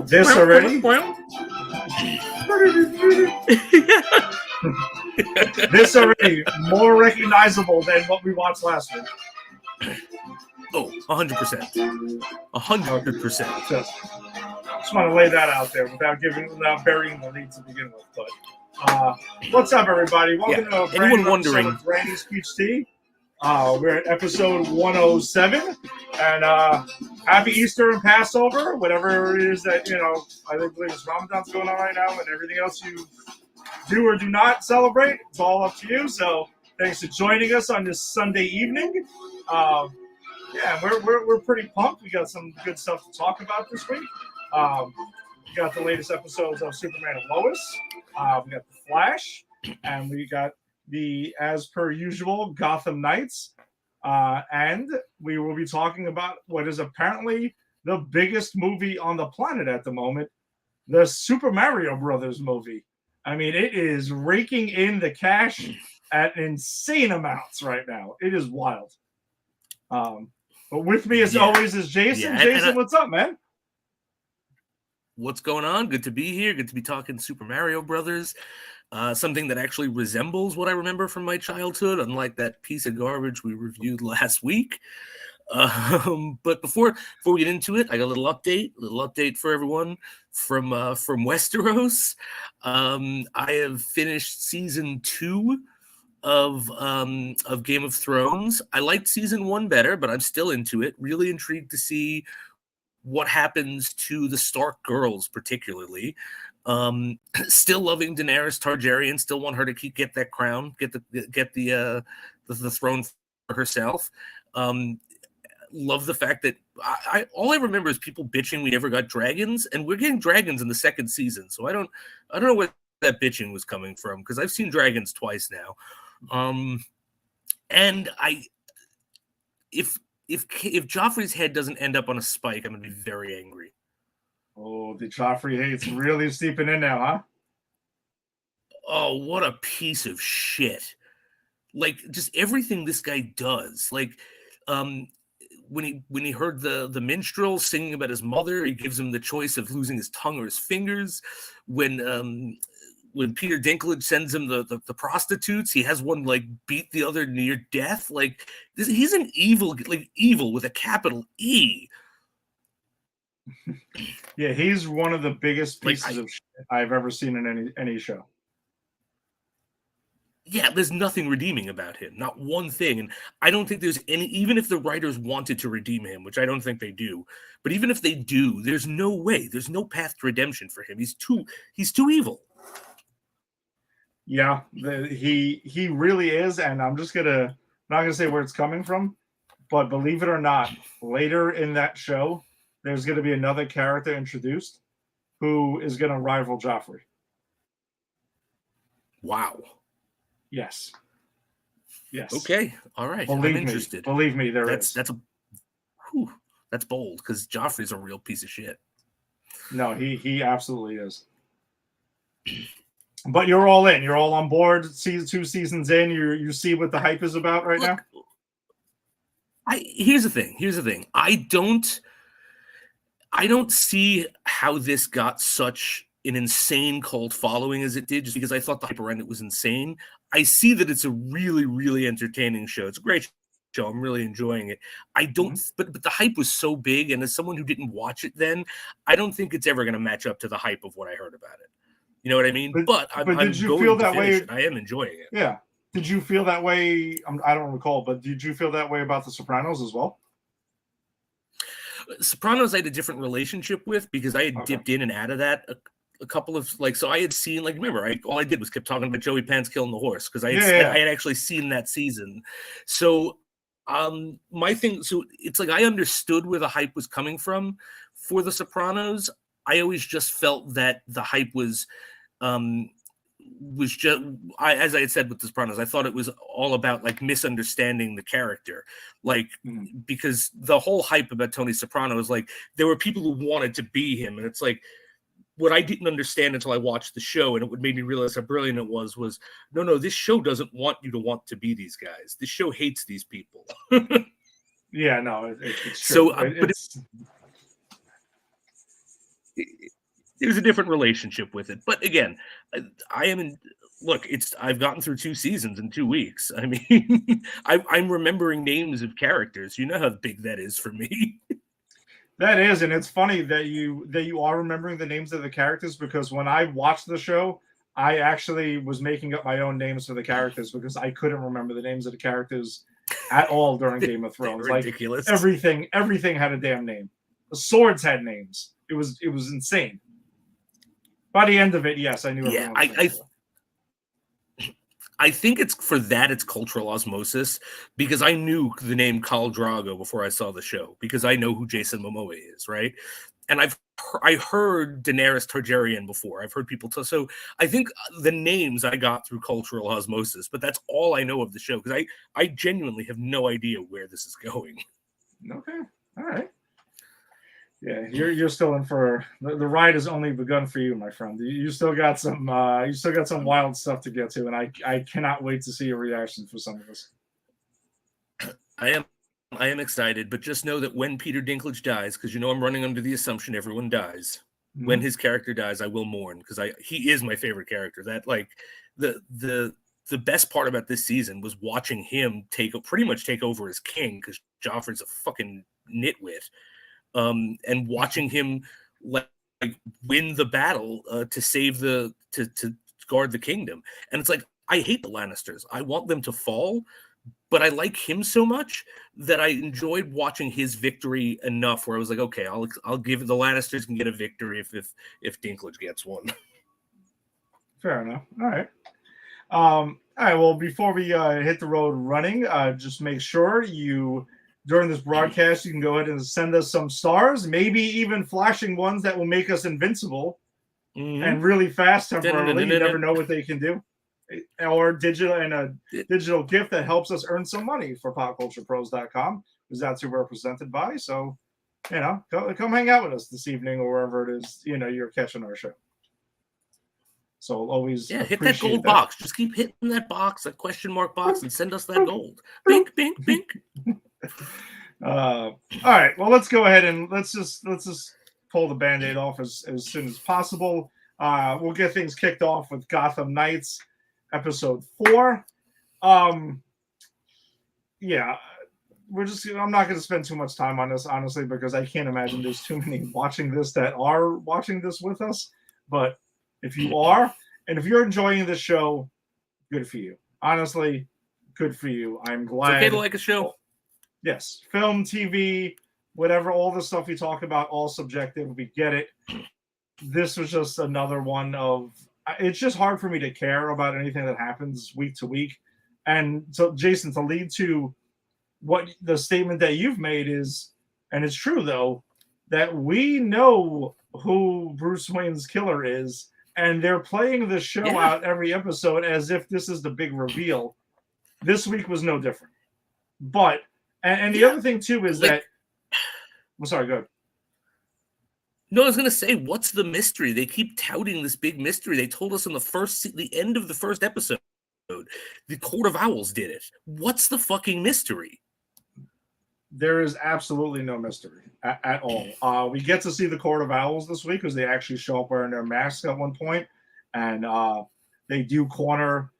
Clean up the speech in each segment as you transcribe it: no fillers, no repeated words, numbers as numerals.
This already? This already more recognizable than what we watched last week. Oh, 100%. 100%. Just want to lay that out there without burying the lead to begin with. But what's up, everybody? Welcome to a brand new episode of Granny's Speech Tea. We're at episode 107, and happy Easter and Passover, whatever it is that, I believe it's Ramadan's going on right now, and everything else you do or do not celebrate, it's all up to you. So thanks for joining us on this Sunday evening. We're pretty pumped. We got some good stuff to talk about this week. We got the latest episodes of Superman and Lois. We got The Flash, and we got the, as per usual, Gotham Knights. And we will be talking about what is apparently the biggest movie on the planet at the moment, the Super Mario Brothers movie. I mean, it is raking in the cash at insane amounts right now. It is wild. But with me, as always, is Jason. Jason, what's up, man? What's going on? Good to be here. Good to be talking Super Mario Brothers. Something that actually resembles what I remember from my childhood, unlike that piece of garbage we reviewed last week. But before we get into it, I got a little update for everyone from Westeros. I have finished season 2 of Game of Thrones. I liked season 1 better, but I'm still into it. Really intrigued to see what happens to the Stark girls, particularly. Still loving Daenerys Targaryen. Still want her to get that crown, get the throne for herself. Love the fact that all I remember is people bitching we never got dragons, and we're getting dragons in the second season. So I don't know where that bitching was coming from, because I've seen dragons twice now. And if Joffrey's head doesn't end up on a spike, I'm gonna be very angry. Oh, the Joffrey hate's really steeping in now, huh? Oh, what a piece of shit. Like, just everything this guy does. Like, when he heard the minstrel singing about his mother, he gives him the choice of losing his tongue or his fingers. When Peter Dinklage sends him the prostitutes, he has one like beat the other near death. Like, he's an evil with a capital E. Yeah, he's one of the biggest pieces of shit I've ever seen in any show. Yeah, there's nothing redeeming about him. Not one thing. And I don't think there's any, even if the writers wanted to redeem him, which I don't think they do, but even if they do, there's no way. There's no path to redemption for him. He's too evil. Yeah, he really is, and I'm just not gonna say where it's coming from, but believe it or not, later in that show, there's gonna be another character introduced who is gonna rival Joffrey. Wow. Yes. Okay. All right. I'm interested. Believe me, that's bold, because Joffrey's a real piece of shit. No, he absolutely is. But you're all in. You're all on board. 2 seasons in, you see what the hype is about right now. Here's the thing. I don't see how this got such an insane cult following as it did, just because I thought the hype around it was insane. I see that it's a really, really entertaining show. It's a great show. I'm really enjoying it. I don't, but the hype was so big, and as someone who didn't watch it then, I don't think it's ever going to match up to the hype of what I heard about it. You know what I mean? But did you feel that way? I am enjoying it. Yeah. Did you feel that way? I don't recall, but did you feel that way about The Sopranos as well? Sopranos I had a different relationship with, because I had dipped in and out of that a couple of, so I had seen, remember, all I did was kept talking about Joey Pants killing the horse, because I had actually seen that season. So my thing, so it's I understood where the hype was coming from for The Sopranos. I always just felt that the hype was just, as I had said with The Sopranos, I thought it was all about misunderstanding the character, because the whole hype about Tony Soprano is there were people who wanted to be him, and it's what I didn't understand until I watched the show, and it made me realize how brilliant it was no, this show doesn't want you to want to be these guys. This show hates these people. Yeah, no, it's true. So, there's a different relationship with it. But again, I am in. Look, I've gotten through 2 seasons in 2 weeks. I mean, I'm remembering names of characters. You know how big that is for me. That is, and it's funny that you are remembering the names of the characters, because when I watched the show, I actually was making up my own names for the characters because I couldn't remember the names of the characters at all during Game of Thrones. Like Ridiculous. everything had a damn name. The swords had names. It was insane. By the end of it, yes, I knew everyone. I think it's cultural osmosis, because I knew the name Khal Drogo before I saw the show, because I know who Jason Momoa is, right? And I heard Daenerys Targaryen before. I've heard people tell. So I think the names I got through cultural osmosis, but that's all I know of the show, because I genuinely have no idea where this is going. Okay, all right. Yeah, you're still in for the ride has only begun for you, my friend. You still got some wild stuff to get to, and I cannot wait to see your reaction for some of this. I am excited, but just know that when Peter Dinklage dies, because I'm running under the assumption everyone dies. Mm-hmm. When his character dies, I will mourn, because he is my favorite character. That like the best part about this season was watching him pretty much take over as king, because Joffrey's a fucking nitwit. And watching him like win the battle to save to guard the kingdom. And it's like, I hate the Lannisters. I want them to fall, but I like him so much that I enjoyed watching his victory enough where I was like, okay, I'll give the Lannisters can get a victory if Dinklage gets one. Fair enough. All right. All right. Well, before we hit the road running, just make sure during this broadcast, you can go ahead and send us some stars, maybe even flashing ones that will make us invincible and really fast temporarily. You never know what they can do. Or a digital gift that helps us earn some money for popculturepros.com, because that's who we're presented by. So, come hang out with us this evening or wherever it is, you're catching our show. So I'll always hit that gold box. Just keep hitting that box, that question mark box, and send us that gold. Bink, bink, bink. All right. Well, let's go ahead and let's just pull the Band-Aid off as soon as possible. We'll get things kicked off with Gotham Knights, episode 4. Yeah, I'm not going to spend too much time on this, honestly, because I can't imagine there's too many watching this that are watching this with us. But if you are, and if you're enjoying this show, good for you. Honestly, good for you. I'm glad. It's okay to like a show. Yes, film, TV, whatever, all the stuff we talk about, all subjective. We get it. This was just another one of. It's just hard for me to care about anything that happens week to week. And so, Jason, to lead to what the statement that you've made is, and it's true though, that we know who Bruce Wayne's killer is, and they're playing the show out every episode as if this is the big reveal. This week was no different. But and the other thing too is that I'm sorry, go ahead. No, I was gonna say, what's the mystery? They keep touting this big mystery. They told us in the end of the first episode, the Court of Owls did it. What's the fucking mystery? There is absolutely no mystery at all. We get to see the Court of Owls this week because they actually show up wearing their masks at one point, and they do corner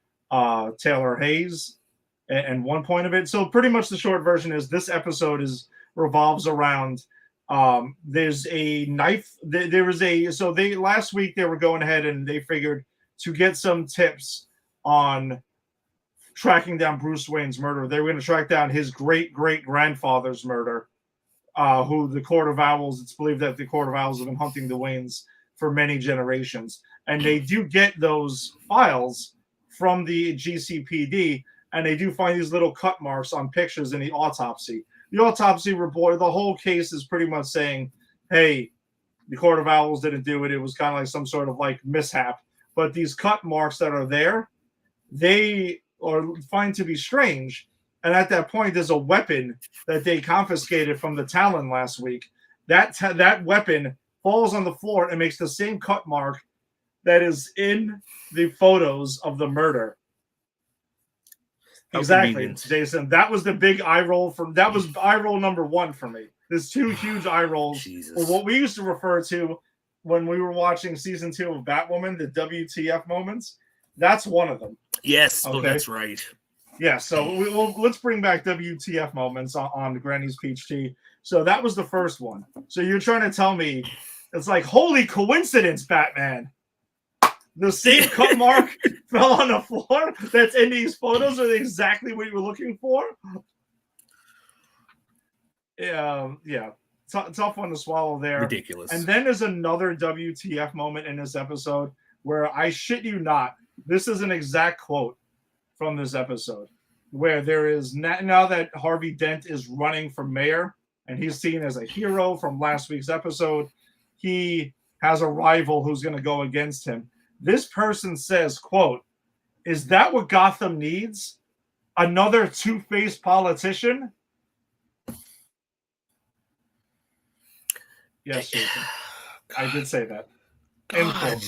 Taylor Hayes at one point of it. So pretty much the short version is this episode revolves around there's a knife. Last week they were going ahead and they figured to get some tips on tracking down Bruce Wayne's murder. They were going to track down his great-great-grandfather's murder, who the Court of Owls, it's believed that the Court of Owls have been hunting the Waynes for many generations. And they do get those files from the GCPD, and they do find these little cut marks on pictures in the autopsy. The autopsy report, the whole case is pretty much saying, hey, the Court of Owls didn't do it. It was kind of like some sort of like mishap. But these cut marks that are there, they are find to be strange. And at that point, there's a weapon that they confiscated from the Talon last week. That weapon falls on the floor and makes the same cut mark that is in the photos of the murder. Exactly, Jason. That was the big eye roll that was eye roll number 1 for me. There's 2 huge eye rolls. Jesus. Or what we used to refer to when we were watching season 2 of Batwoman, the WTF moments. That's one of them. Yes. Okay. Oh, that's right. Yeah, so let's bring back WTF moments on Granny's Peach Tea. So that was the first one. So you're trying to tell me it's like, holy coincidence, Batman. The same cut mark fell on the floor that's in these photos are exactly what you were looking for? Yeah. Tough one to swallow there. Ridiculous. And then there's another WTF moment in this episode where I shit you not, this is an exact quote from this episode, where there is now that Harvey Dent is running for mayor and he's seen as a hero from last week's episode, he has a rival who's going to go against him. This person says, quote, "Is that what Gotham needs? Another two-faced politician?" Yes, Jason. I did say that. God.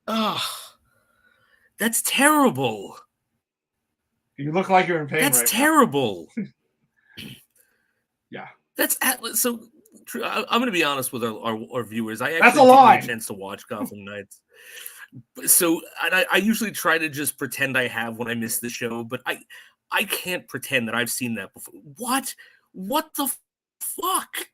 Oh, that's terrible. You look like you're in pain. That's right terrible. Yeah. That's so. I'm going to be honest with our viewers. I That's actually a didn't lie. get a chance to watch Gotham Knights. So I usually try to just pretend I have when I miss the show, but I can't pretend that I've seen that before. What the fuck?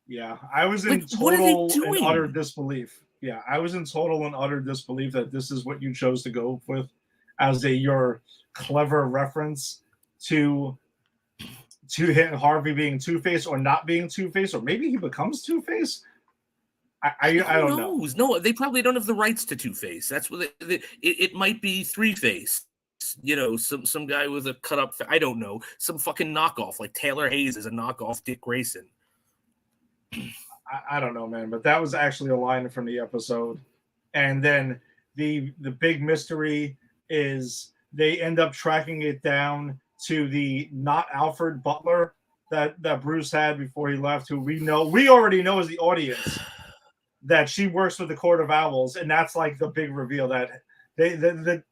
Yeah, I was in total and utter disbelief. Yeah, I was in total and utter disbelief that this is what you chose to go with as your clever reference to hit Harvey being Two-Face or not being Two-Face, or maybe he becomes Two-Face. I don't know. No, they probably don't have the rights to Two-Face. That's what it might be Three-Face. You know, some guy with a cut up. I don't know, some fucking knockoff like Taylor Hayes is a knockoff Dick Grayson. I don't know, man, but that was actually a line from the episode. And then the big mystery is they end up tracking it down to the not Alfred Butler that Bruce had before he left, who we already know as the audience that she works with the Court of Owls, and that's like the big reveal that the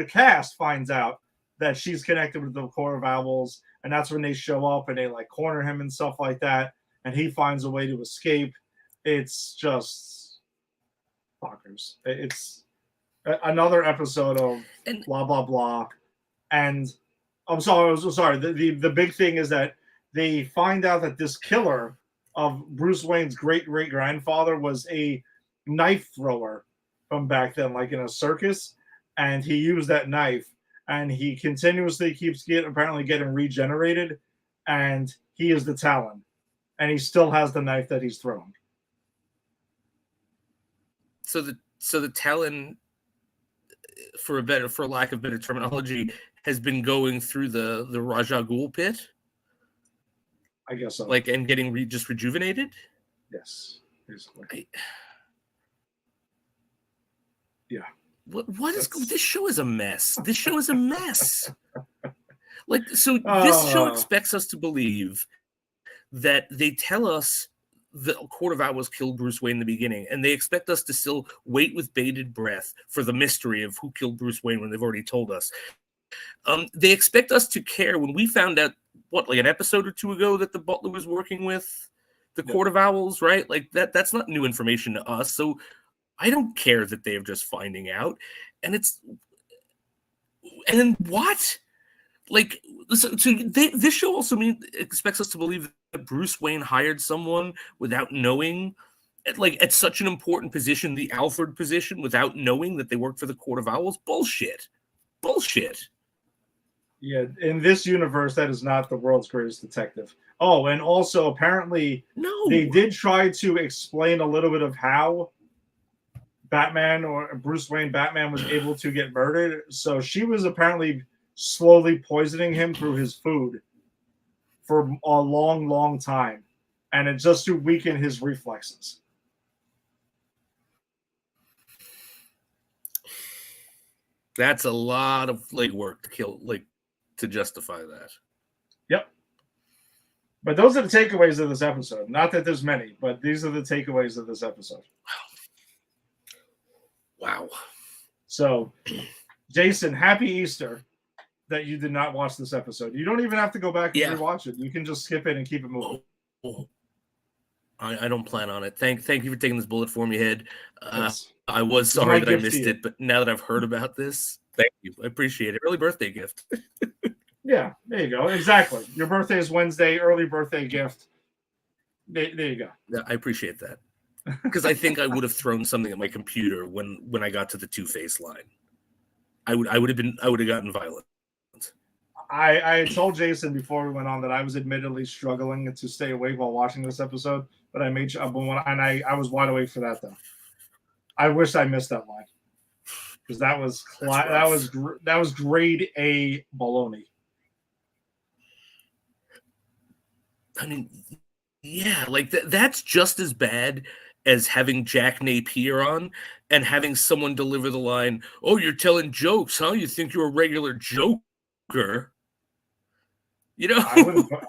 cast finds out that she's connected with the Court of Owls, and that's when they show up and they like corner him and stuff like that. And he finds a way to escape. It's just bonkers. It's another episode of blah, blah, blah. And I'm sorry. The big thing is that they find out that this killer of Bruce Wayne's great-great-grandfather was a knife thrower from back then, like in a circus. And he used that knife. And he continuously keeps apparently getting regenerated. And he is the Talon. And he still has the knife that he's throwing. So the Talon, for lack of better terminology, has been going through the Raja Ghul pit. I guess so. Like, and getting just rejuvenated. Yes, basically. Yeah. What is this show is a mess. This show is a mess. Like, so this show expects us to believe that they tell us the Court of Owls killed Bruce Wayne in the beginning, and they expect us to still wait with bated breath for the mystery of who killed Bruce Wayne when they've already told us. They expect us to care when we found out, like an episode or two ago, that the Butler was working with the Court of Owls, right? Like that's not new information to us. So I don't care that they are just finding out. And then what? Like, so this show also expects us to believe that Bruce Wayne hired someone without knowing, at such an important position, the Alfred position, without knowing that they worked for the Court of Owls. Bullshit. Yeah, in this universe, that is not the world's greatest detective. Oh, and also apparently they did try to explain a little bit of how Batman or Bruce Wayne Batman was able to get murdered. So she was apparently slowly poisoning him through his food for a long, long time. And it just to weaken his reflexes. That's a lot of legwork to justify that. Yep. But those are the takeaways of this episode. Not that there's many, but these are the takeaways of this episode. Wow. So, Jason, happy Easter that you did not watch this episode. You don't even have to go back and rewatch it. You can just skip it and keep it moving. I don't plan on it. Thank you for taking this bullet for me, Head. Yes. I was This is my sorry that I gift to missed you. it, but now that I've heard about this, thank you. I appreciate it. Early birthday gift. Yeah, there you go. Exactly. Your birthday is Wednesday. Early birthday gift. There you go. Yeah, I appreciate that. Because I think I would have thrown something at my computer when I got to the Two-Face line. I would have gotten violent. I told Jason before we went on that I was admittedly struggling to stay awake while watching this episode, but I made sure, I was wide awake for that though. I wish I missed that line because that was grade A baloney. I mean, yeah, like that's just as bad as having Jack Napier on and having someone deliver the line, "Oh, you're telling jokes, huh? You think you're a regular joker?" You know,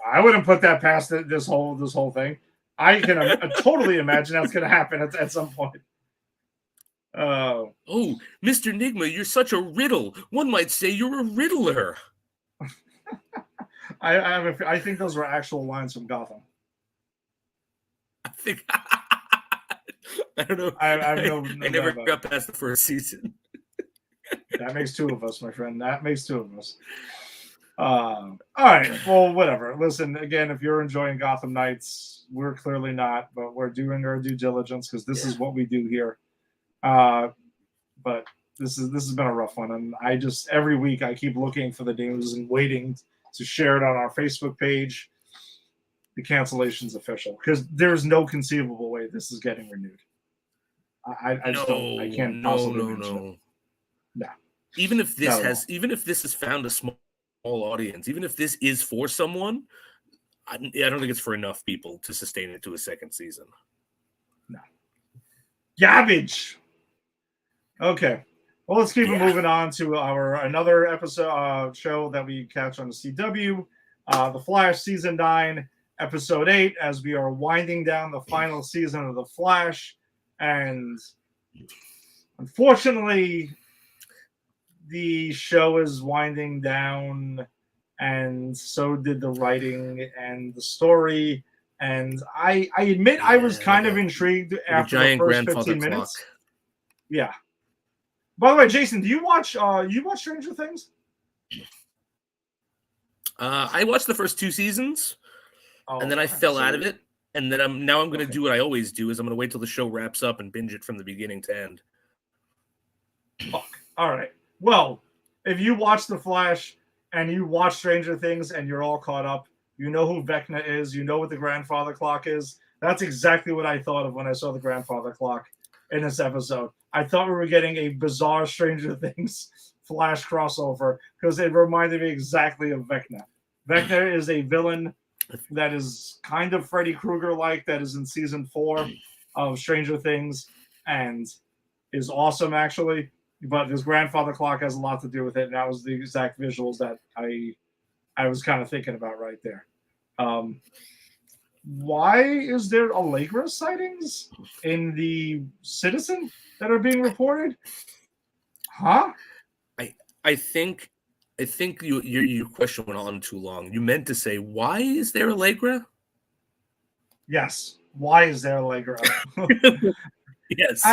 I wouldn't put that past this whole thing. I can totally imagine that's going to happen at some point. Oh, Mr. Nigma, you're such a riddle. One might say you're a riddler. I think those were actual lines from Gotham. I think I don't know. I never got past the first season. That makes two of us, my friend. That makes two of us. All right. Well, whatever. Listen, again, if you're enjoying Gotham Knights, we're clearly not, but we're doing our due diligence because this is what we do here. But this has been a rough one, and I just every week I keep looking for the news and waiting to share it on our Facebook page. The cancellation's official because there's no conceivable way this is getting renewed. I can't possibly mention it. No. Even if this has found a small audience, even if this is for someone, I don't think it's for enough people to sustain it to a second season. No. Garbage. Okay. Well, let's keep moving on to another episode show that we catch on the CW, The Flash Season 9, Episode 8, as we are winding down the final season of The Flash. And unfortunately, the show is winding down, and so did the writing and the story. And I admit I was kind of intrigued after the first 15 minutes. Clock. Yeah. By the way, Jason, do you watch Stranger Things? I watched the first 2 seasons, and then I fell out of it. And then I'm going to do what I always do: is I'm going to wait till the show wraps up and binge it from the beginning to end. Fuck. All right. Well, if you watch The Flash and you watch Stranger Things and you're all caught up, you know who Vecna is. You know what the grandfather clock is. That's exactly what I thought of when I saw the grandfather clock in this episode. I thought we were getting a bizarre Stranger Things Flash crossover because it reminded me exactly of Vecna. Vecna is a villain that is kind of Freddy Krueger-like, that is in season 4 of Stranger Things and is awesome, actually. But this grandfather clock has a lot to do with it, and that was the exact visuals that I was kind of thinking about right there. Why is there Allegra sightings in the Citizen that are being reported? Huh? I think your question went on too long. You meant to say, why is there Allegra? Yes. Why is there Allegra? Yes.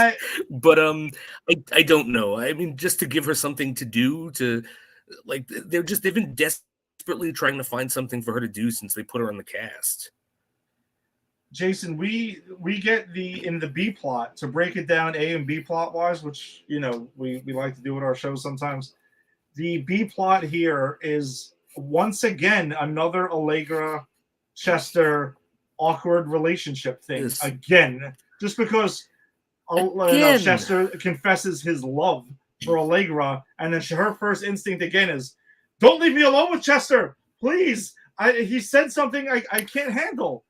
But I don't know. I mean, just to give her something to do, to like they've been desperately trying to find something for her to do since they put her on the cast. Jason, we get in the B plot, to break it down A and B plot wise, which we like to do with our shows sometimes. The B plot here is once again another Allegra Chester awkward relationship thing. Yes. Again, just because Chester confesses his love for Allegra, and then her first instinct again is, "Don't leave me alone with Chester, please. He said something I can't handle."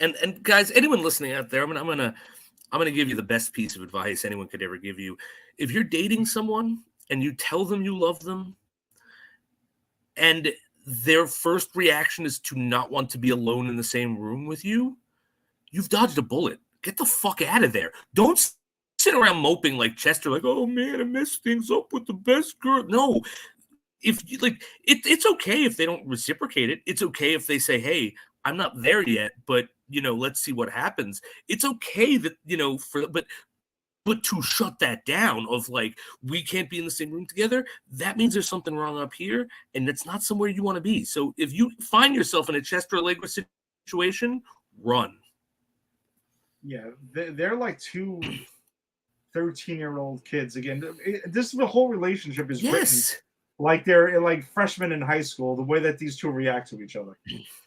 And guys, anyone listening out there, I'm gonna give you the best piece of advice anyone could ever give you. If you're dating someone and you tell them you love them, and their first reaction is to not want to be alone in the same room with you, you've dodged a bullet. Get the fuck out of there. Don't sit around moping like Chester, like, "Oh man, I messed things up with the best girl." No. If you it's okay if they don't reciprocate it. It's okay if they say, "Hey, I'm not there yet, but let's see what happens. It's okay that but to shut that down of like, we can't be in the same room together, that means there's something wrong up here, and it's not somewhere you want to be. So if you find yourself in a Chester Allegra situation, run. Yeah, they're like two 13-year-old kids again. The whole relationship is written like they're like freshmen in high school, the way that these two react to each other.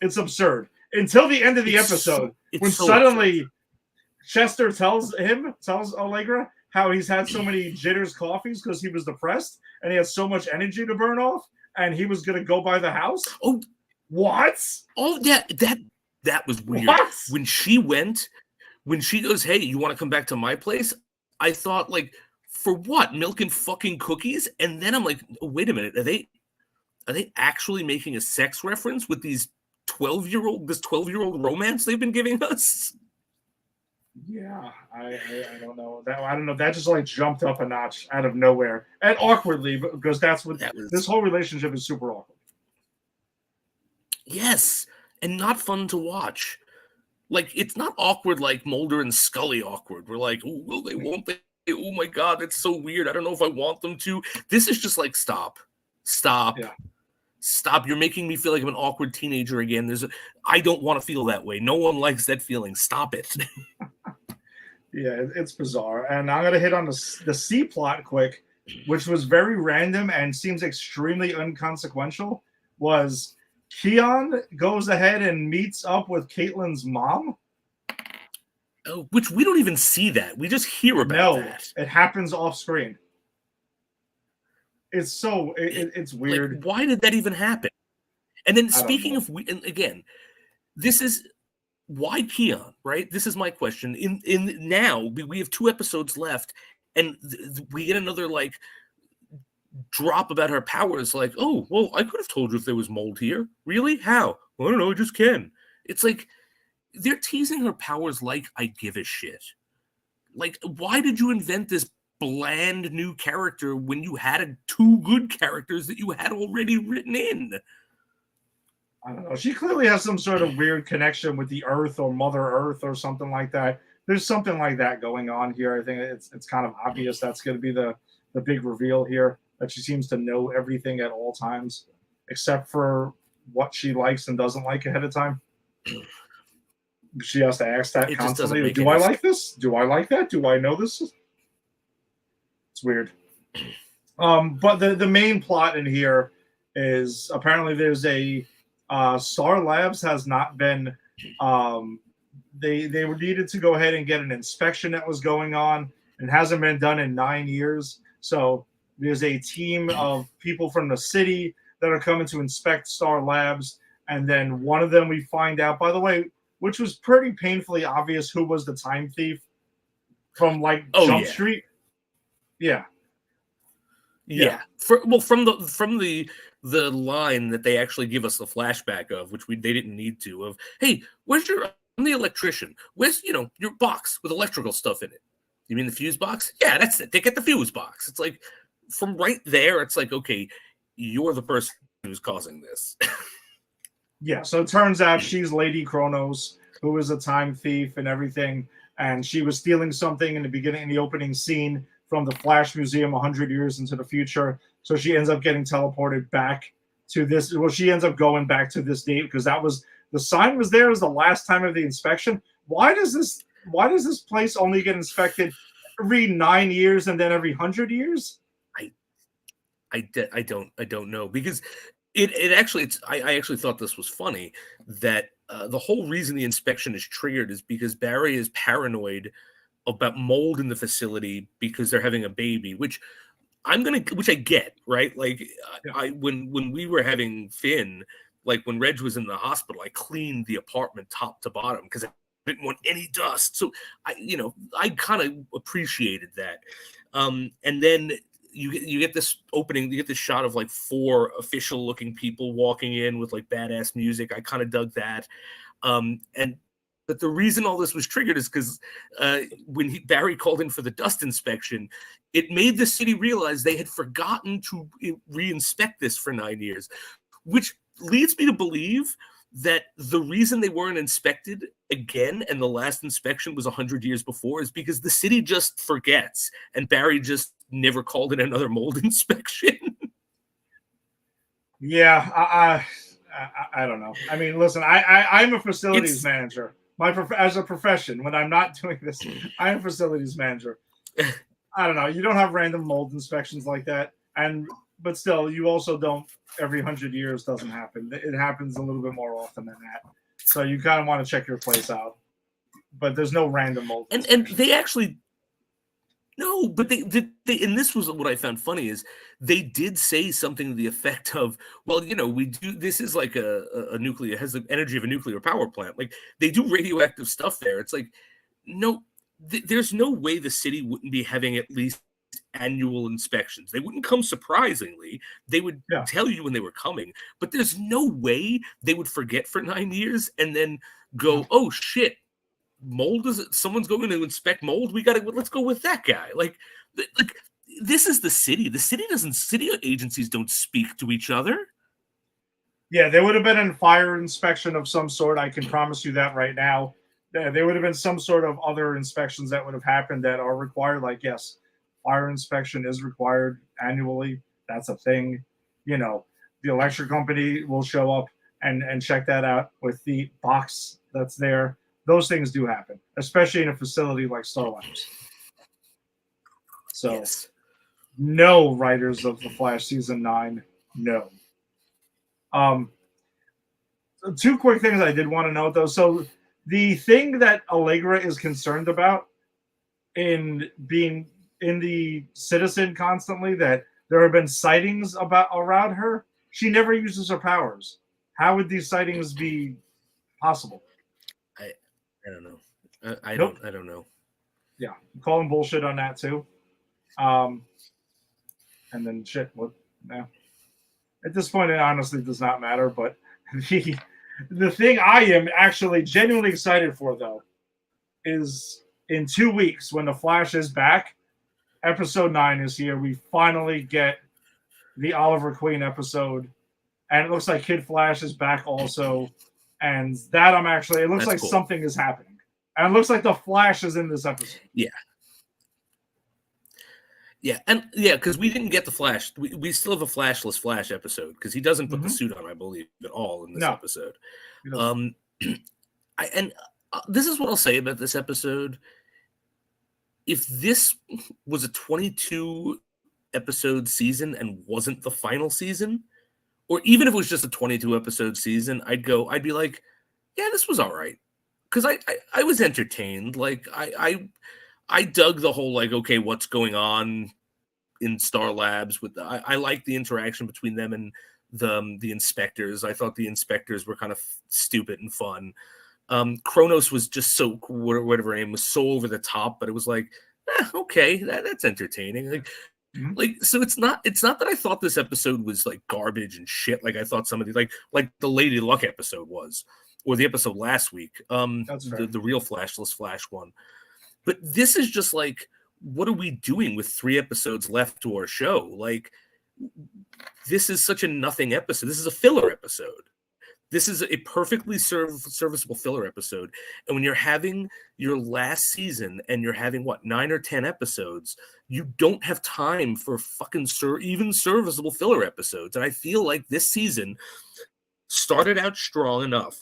It's absurd. Until the end of the episode, when suddenly absurd. Chester tells Allegra how he's had so many jitters coffees because he was depressed and he had so much energy to burn off, and he was gonna go by the house. Oh, what? Oh, that was weird. What? When she goes, "Hey, you want to come back to my place?" I thought, like, for what? Milk and fucking cookies? And then I'm like, oh, wait a minute, are they actually making a sex reference with this 12-year-old romance they've been giving us? Yeah, I don't know. I don't know. That just like jumped up a notch out of nowhere and awkwardly, because that's what this whole relationship is super awkward. Yes, and not fun to watch. Like, it's not awkward like Mulder and Scully awkward. We're like, oh, will they? Won't they? Oh my god, it's so weird. I don't know if I want them to. This is just like, stop. Yeah. Stop. You're making me feel like I'm an awkward teenager again. I don't want to feel that way. No one likes that feeling. Stop it. Yeah, it's bizarre. And I'm going to hit on the C plot quick, which was very random and seems extremely inconsequential, was Keon goes ahead and meets up with Caitlin's mom. Oh, which we don't even see that. We just hear about that. It happens off screen. It's so it's weird. Like, why did that even happen? And then speaking of, and again, this is why Keon, right? This is my question. In now we have 2 episodes left, and we get another like drop about her powers. Like, oh well, I could have told you if there was mold here. Really? How? I don't know. I just can. It's like they're teasing her powers like I give a shit. Like, why did you invent this bland new character when you had 2 good characters that you had already written in? I don't know. She clearly has some sort of weird connection with the Earth or Mother Earth or something like that. There's something like that going on here. I think it's kind of obvious that's going to be the big reveal here, that she seems to know everything at all times, except for what she likes and doesn't like ahead of time. She has to ask that constantly. Do I like this? Do I like that? Do I know this? It's weird. But the main plot in here is apparently there's a Star Labs has not been. They were needed to go ahead and get an inspection that was going on and hasn't been done in 9 years. So there's a team of people from the city that are coming to inspect Star Labs, and then one of them we find out, by the way, which was pretty painfully obvious who was the time thief from like Jump Street. Yeah. From the line that they actually give us the flashback of, which they didn't need to, of, hey, I'm the electrician. Where's your box with electrical stuff in it? You mean the fuse box? Yeah, that's it. They get the fuse box. It's like, from right there, it's like, okay, you're the person who's causing this. Yeah, so it turns out she's Lady Kronos, who is a time thief and everything, and she was stealing something in the opening scene from the Flash Museum 100 years into the future. So she ends up getting teleported back to this. Well, she ends up going back to this date because that was the sign was there as the last time of the inspection. Why does this place only get inspected every 9 years and then every 100 years? I don't know, because it actually I actually thought this was funny that the whole reason the inspection is triggered is because Barry is paranoid about mold in the facility because they're having a baby, which I get, right? Like, when we were having Finn, like when Reg was in the hospital, I cleaned the apartment top to bottom because I didn't want any dust. So I kind of appreciated that. And then you get this opening, you get this shot of like 4 official looking people walking in with like badass music. I kind of dug that. But the reason all this was triggered is because when Barry called in for the dust inspection, it made the city realize they had forgotten to re-inspect this for 9 years, which leads me to believe that the reason they weren't inspected again and the last inspection was 100 years before is because the city just forgets, and Barry just never called in another mold inspection. Yeah, I don't know. I mean, listen, I'm a facilities manager. As a profession, when I'm not doing this, I'm a facilities manager. I don't know. You don't have random mold inspections like that, but still, you also don't. Every 100 years doesn't happen. It happens a little bit more often than that. So you kind of want to check your place out. But there's no random mold. And they actually no, but they and this was what I found funny is they did say something to the effect of, well, we do, this is like a nuclear, has the energy of a nuclear power plant. Like they do radioactive stuff there. It's like, no, there's no way the city wouldn't be having at least annual inspections. They wouldn't come surprisingly. They would tell you when they were coming, but there's no way they would forget for 9 years and then go, oh shit, mold is someone's going to inspect mold. Let's go with that guy. Like this is the city. The city agencies don't speak to each other. Yeah, there would have been a fire inspection of some sort. I can promise you that right now. There would have been some sort of other inspections that would have happened that are required. Like, yes, fire inspection is required annually. That's a thing. The electric company will show up and check that out with the box that's there. Those things do happen, especially in a facility like Star Labs. So, No, writers of The Flash season 9, no. Two quick things I did want to note, though. So the thing that Allegra is concerned about in being in the Citizen constantly, that there have been sightings around her, she never uses her powers. How would these sightings be possible? I don't know. I don't know. Yeah, I'm calling bullshit on that too. And then shit. What? Yeah. At this point, it honestly does not matter. But the thing I am actually genuinely excited for, though, is in 2 weeks when the Flash is back. Episode 9 is here. We finally get the Oliver Queen episode, and it looks like Kid Flash is back also. And that it looks like cool. Something is happening. And it looks like the Flash is in this episode. Yeah. Yeah, and because we didn't get the Flash. We still have a Flashless Flash episode because he doesn't put the suit on, I believe, at all in this episode. This is what I'll say about this episode. If this was a 22 episode season and wasn't the final season, or even if it was just a 22 episode season, I'd be like, yeah, this was all right. Because I was entertained. Like I dug the whole, like, okay, what's going on in Star Labs with I like the interaction between them and the inspectors. I thought the inspectors were kind of stupid and fun. Kronos was just so, whatever her name was, so over the top, but it was like, okay, that's entertaining. Like, so it's not that I thought this episode was like garbage and shit. Like I thought some of the like the Lady Luck episode was, or the episode last week, the real Flashless Flash one. But this is just like, what are we doing with 3 episodes left to our show? Like, this is such a nothing episode. This is a filler episode. This is a perfectly serviceable filler episode. And when you're having your last season and you're having, 9 or 10 episodes, you don't have time for fucking even serviceable filler episodes. And I feel like this season started out strong enough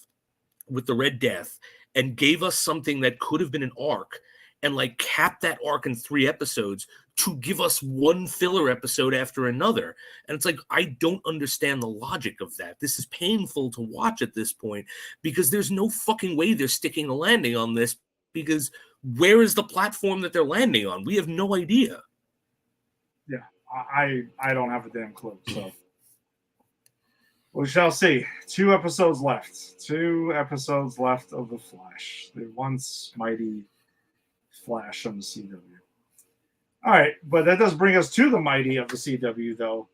with the Red Death and gave us something that could have been an arc, and like cap that arc in 3 episodes to give us one filler episode after another. And it's like, I don't understand the logic of that. This is painful to watch at this point because there's no fucking way they're sticking a landing on this, because where is the platform that they're landing on? We have no idea. Yeah, I don't have a damn clue. So we shall see. 2 episodes left. 2 episodes left of The Flash. The once mighty Flash on the CW. All right, but that does bring us to the mighty of the CW, though.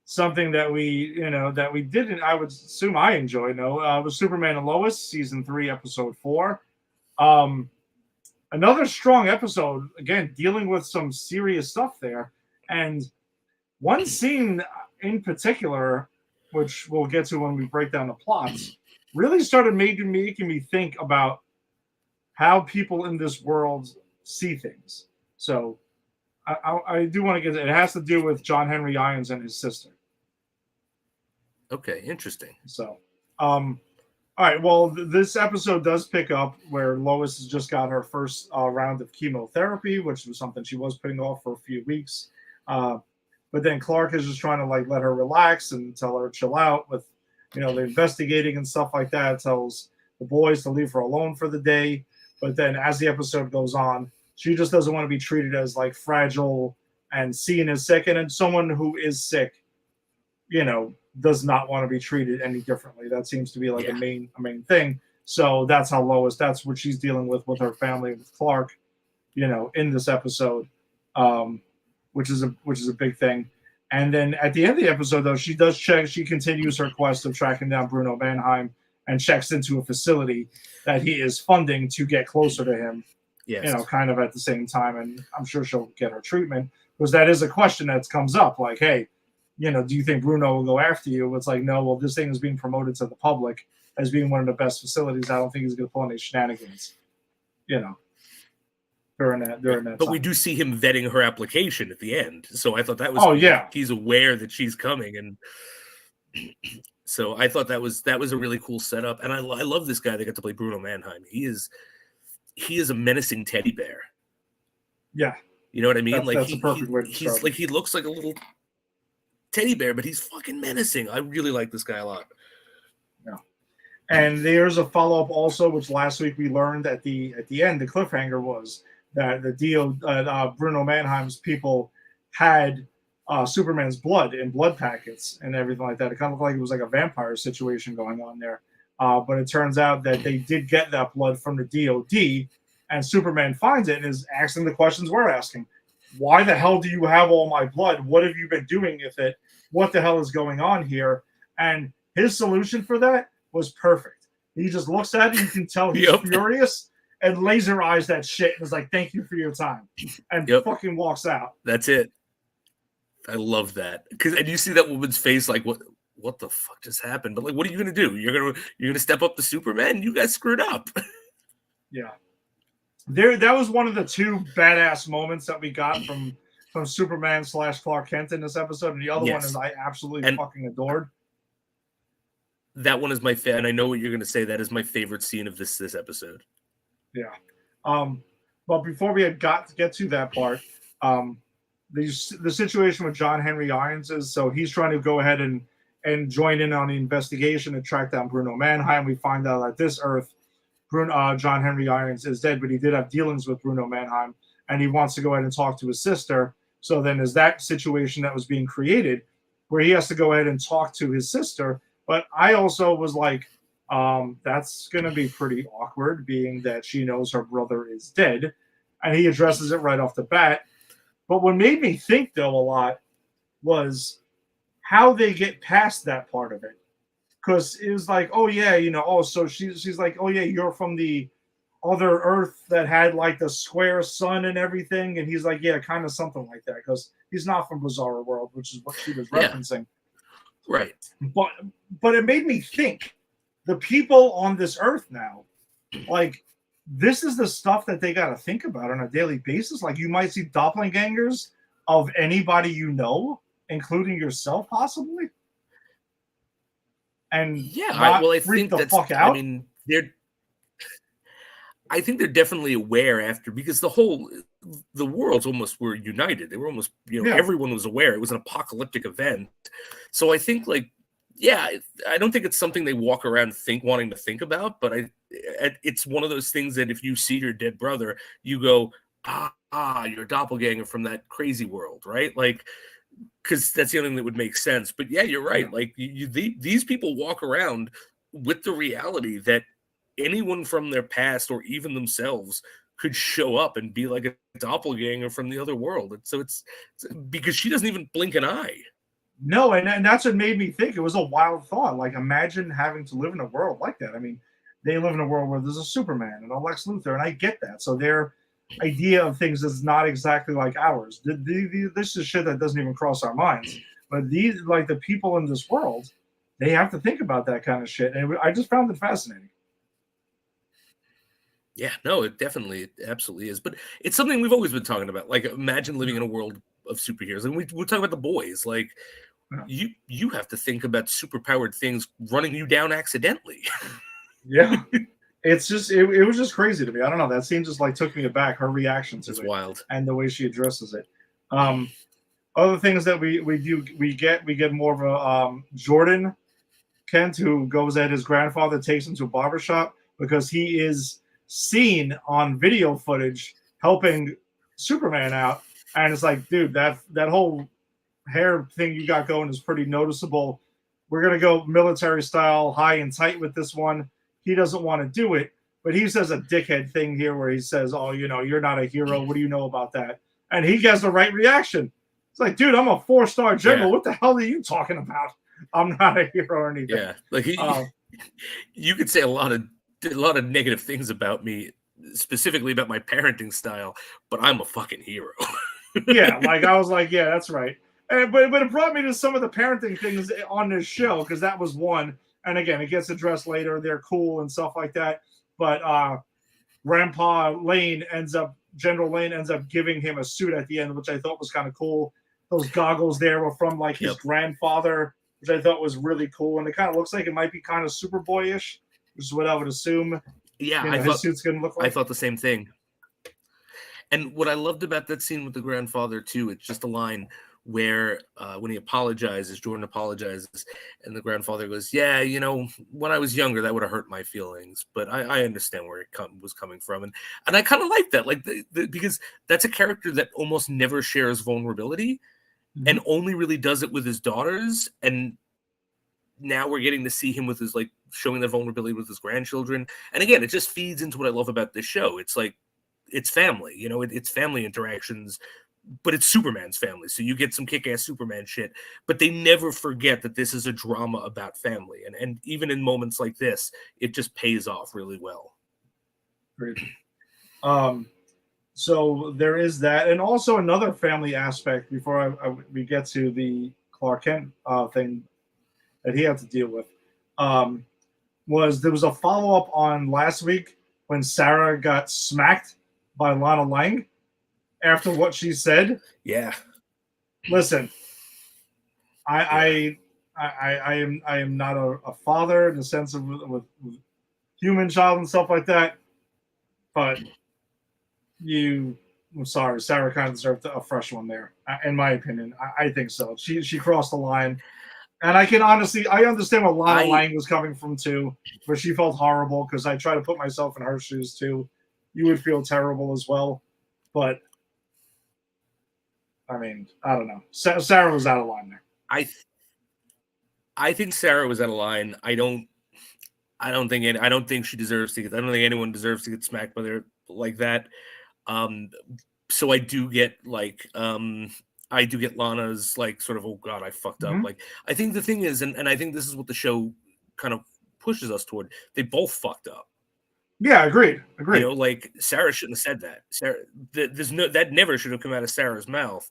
Something that we didn't, I would assume I enjoyed, was Superman and Lois, season 3, episode 4. Another strong episode, again, dealing with some serious stuff there. And one scene in particular, which we'll get to when we break down the plots, really started making me think about how people in this world see things. So I do want to get it. It has to do with John Henry Irons and his sister. Okay, interesting. So, all right. Well, this episode does pick up where Lois has just got her first round of chemotherapy, which was something she was putting off for a few weeks. Uh, but then Clark is just trying to like let her relax and tell her chill out with, the investigating and stuff like that. Tells the boys to leave her alone for the day. But then as the episode goes on, she just doesn't want to be treated as like fragile and seen as sick. And someone who is sick, does not want to be treated any differently. That seems to be like a main thing. So that's how Lois, that's what she's dealing with her family, with Clark, in this episode, which is a big thing. And then at the end of the episode, though, she continues her quest of tracking down Bruno Mannheim and checks into a facility that he is funding to get closer to him. Yes. Kind of at the same time. And I'm sure she'll get her treatment, because that is a question that comes up. Like, hey, do you think Bruno will go after you? It's like, no, well, this thing is being promoted to the public as being one of the best facilities. I don't think he's going to pull any shenanigans, during that But time. we do see him vetting her application at the end. So I thought that was, he's aware that she's coming. And so I thought that was a really cool setup. And I love this guy that got to play Bruno Mannheim. He is a menacing teddy bear. Yeah. You know what I mean? That's a perfect way to describe he's like, he looks like a little teddy bear, but he's fucking menacing. I really like this guy a lot. Yeah. And there's a follow-up also, which last week we learned at the end, the cliffhanger was that the deal, Bruno Mannheim's people had Superman's blood in blood packets and everything like that. It kind of looked like it was like a vampire situation going on there. But it turns out that they did get that blood from the DOD, and Superman finds it and is asking the questions we're asking. Why the hell do you have all my blood? What have you been doing with it? What the hell is going on here? And his solution for that was perfect. He just looks at it, you can tell he's furious, and laser eyes that shit and is like, thank you for your time. And fucking walks out. That's it. I love that. And you see that woman's face like, what the fuck just happened? But like, what are you gonna do? You're gonna step up to Superman? You guys screwed up. Yeah. That was one of the two badass moments that we got from Superman / Clark Kent in this episode, and the other one is I absolutely fucking adored. That one is my favorite, and I know what you're going to say. That is my favorite scene of this episode. Yeah. But before we get to that part, the situation with John Henry Irons is, so he's trying to go ahead and join in on the investigation and track down Bruno Mannheim. We find out that this Earth, John Henry Irons is dead, but he did have dealings with Bruno Mannheim, and he wants to go ahead and talk to his sister. So then there's that situation that was being created where he has to go ahead and talk to his sister. But I also was like, that's going to be pretty awkward, being that she knows her brother is dead, and he addresses it right off the bat. But what made me think, though, a lot was how they get past that part of it. Because it was like, oh, yeah, so she's like, oh, yeah, you're from the other Earth that had like the square sun and everything. And he's like, yeah, kind of something like that. Because he's not from Bizarro World, which is what she was referencing. Right. But it made me think, the people on this Earth now, like, this is the stuff that they got to think about on a daily basis. Like, you might see doppelgangers of anybody you know, including yourself, possibly. And I think the fuck out. I mean, I think they're definitely aware because the worlds almost were united. They were almost, everyone was aware it was an apocalyptic event. So I think I don't think it's something they walk around wanting to think about, but it's one of those things that if you see your dead brother, you go, you're a doppelganger from that crazy world, right? Like, because that's the only thing that would make sense. But yeah, you're right. Like these people walk around with the reality that anyone from their past or even themselves could show up and be like a doppelganger from the other world. And so it's because she doesn't even blink an eye. No, and that's what made me think. It was a wild thought. Like, imagine having to live in a world like that. I mean, they live in a world where there's a Superman and a Lex Luthor, and I get that. So their idea of things is not exactly like ours. This is shit that doesn't even cross our minds. But the people in this world, they have to think about that kind of shit, and I just found it fascinating. Yeah, no, it absolutely is. But it's something we've always been talking about. Like, imagine living in a world of superheroes, and we're talking about the boys. Like, you have to think about superpowered things running you down accidentally. Yeah, it's just it was just crazy to me. I don't know. That scene just like took me aback. Her reaction to It's it wild. and the way she addresses it. Other things that we get more of a Jordan Kent, who goes at his grandfather, takes him to a barbershop because he is seen on video footage helping Superman out. And it's like, dude, that whole hair thing you got going is pretty noticeable. We're gonna go military style, high and tight with this one. He doesn't want to do it, but he says a dickhead thing here where he says, "Oh, you're not a hero. What do you know about that?" And he gets the right reaction. It's like, dude, I'm a 4-star general. Yeah. What the hell are you talking about? I'm not a hero or anything. Yeah, like you could say a lot of negative things about me, specifically about my parenting style, but I'm a fucking hero. Yeah, like I was like, yeah, that's right. But it brought me to some of the parenting things on this show because that was one. And again, it gets addressed later. They're cool and stuff like that. But General Lane ends up giving him a suit at the end, which I thought was kind of cool. Those goggles there were from like his grandfather, which I thought was really cool. And it kind of looks like it might be kind of Superboy-ish, which is what I would assume. Yeah, his suit's gonna look like. I thought the same thing. And what I loved about that scene with the grandfather too, it's just a line where when he apologizes, Jordan apologizes, and the grandfather goes, "Yeah, when I was younger, that would have hurt my feelings, but I understand where it was coming from," and I kind of like that, like because that's a character that almost never shares vulnerability, and only really does it with his daughters, and now we're getting to see him with his like showing that vulnerability with his grandchildren, and again, it just feeds into what I love about this show. It's like it's family, it's family interactions, but it's Superman's family. So you get some kick-ass Superman shit, but they never forget that this is a drama about family. And even in moments like this, it just pays off really well. Great. So there is that. And also another family aspect before we get to the Clark Kent thing that he had to deal with was there was a follow-up on last week when Sarah got smacked by Lana Lang after what she said. Yeah. Listen, I am not a father in the sense of with human child and stuff like that, but I'm sorry, Sarah kind of deserved a fresh one there, in my opinion. I think so. She crossed the line, and I understand where Lana Lang was coming from too, where she felt horrible because I try to put myself in her shoes too. You would feel terrible as well, but I mean, I don't know. Sarah was out of line there. I think Sarah was out of line. I don't think she deserves to get. I don't think anyone deserves to get smacked by her like that. So I do get Lana's like sort of, oh God, I fucked up. Like I think the thing is, and I think this is what the show kind of pushes us toward. They both fucked up. Yeah, agreed. Like Sarah shouldn't have said that. Sarah, that never should have come out of Sarah's mouth.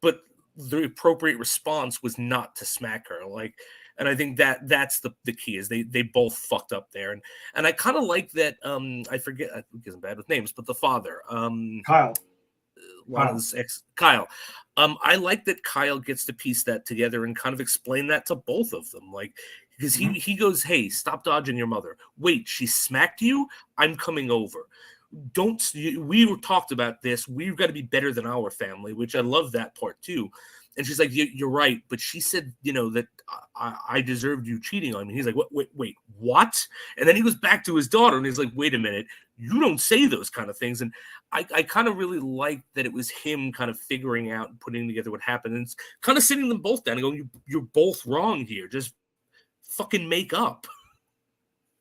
But the appropriate response was not to smack her. Like, and I think that's the key is they both fucked up there. And I kind of like that. I forget because I'm bad with names, but the father, Kyle. Lana's ex, Kyle. I like that Kyle gets to piece that together and kind of explain that to both of them. Like, because he goes, "Hey, stop dodging your mother. Wait, she smacked you? I'm coming over. We talked about this. We've got to be better than our family," which I love that part too. And she's like, "You're right, but she said, that I deserved you cheating on me." He's like, wait, what? And then he goes back to his daughter and he's like, "Wait a minute, you don't say those kind of things." And I kind of really like that it was him kind of figuring out and putting together what happened, and it's kind of sitting them both down and going, "You're both wrong here. Just fucking make up."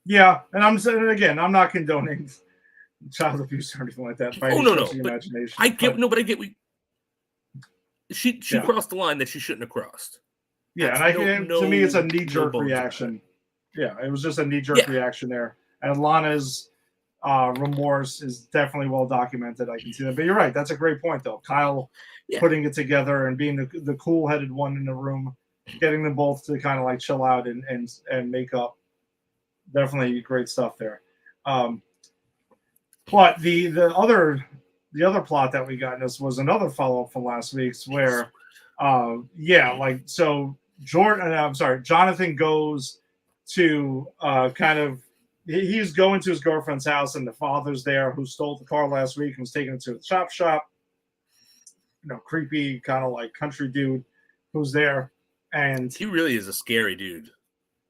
Yeah, and I'm saying again, I'm not condoning child abuse or anything like that. Oh no, but I get she crossed the line that she shouldn't have crossed. Yeah, and to me, it's a knee-jerk reaction. Yeah, it was just a knee-jerk reaction there. And Lana's remorse is definitely well documented. I can see that. But you're right. That's a great point, though. Kyle putting it together and being the cool-headed one in the room getting them both to kind of like chill out and make up. Definitely great stuff there. But the other plot that we got in this was another follow up from last week's where, so Jonathan goes to kind of he's going to his girlfriend's house and the father's there who stole the car last week and was taking it to the shop. Creepy kind of like country dude who's there, and he really is a scary dude.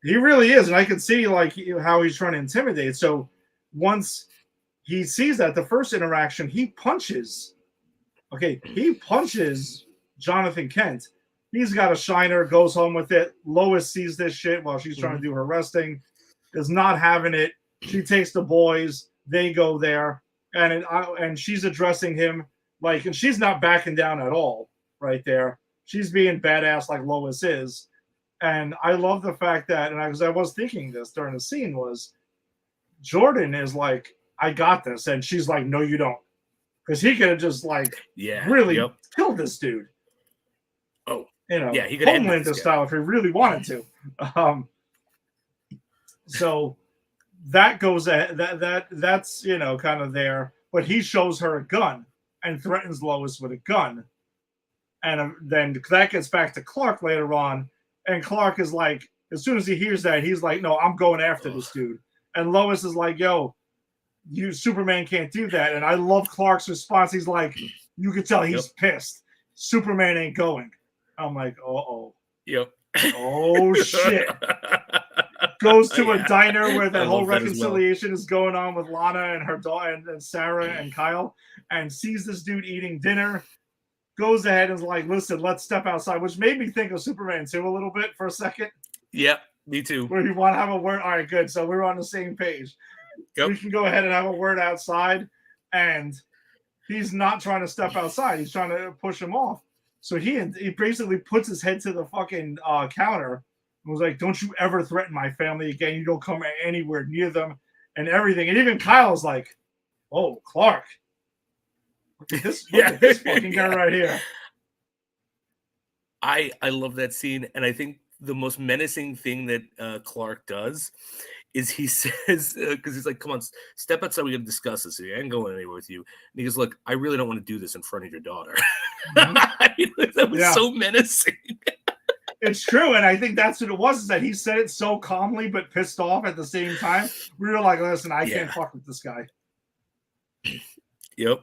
He really is, and I can see like how he's trying to intimidate. So once he sees that, the first interaction, he punches Jonathan Kent. He's got a shiner, goes home with it. Lois sees this shit while she's trying to do her resting, is not having it. She takes the boys. They go there, and she's addressing him like, and she's not backing down at all right there. She's being badass like Lois is. And I love the fact that, and I was thinking this during the scene, was Jordan is like, I got this. And she's like, no, you don't. Because he could have just like really killed this dude. Oh. He could Homelander style if he really wanted to. So that goes that's kind of there. But he shows her a gun and threatens Lois with a gun. And then that gets back to Clark later on. And Clark is like, as soon as he hears that, he's like, no, I'm going after this dude. And Lois is like, yo, Superman can't do that. And I love Clark's response. He's like, you can tell he's pissed. Superman ain't going. I'm like, uh-oh. Yep. Oh, shit. Goes to a diner where the whole reconciliation is going on with Lana and her daughter and Sarah and Kyle, and sees this dude eating dinner. Goes ahead and is like, listen, let's step outside, which made me think of Superman 2 a little bit for a second. Yep, me too. Where you want to have a word. All right, good. So we're on the same page. Yep. We can go ahead and have a word outside, and he's not trying to step outside. He's trying to push him off. So he basically puts his head to the fucking counter and was like, don't you ever threaten my family again. You don't come anywhere near them and everything. And even Kyle's like, oh, Clark. Look at this fucking guy right here. I love that scene, and I think the most menacing thing that Clark does is he says, because he's like, come on, step outside, we gotta discuss this. I ain't going anywhere with you. And he goes, look, I really don't want to do this in front of your daughter. That was so menacing. It's true, and I think that's what it was, is that he said it so calmly but pissed off at the same time. We were like, listen, I can't fuck with this guy. Yep.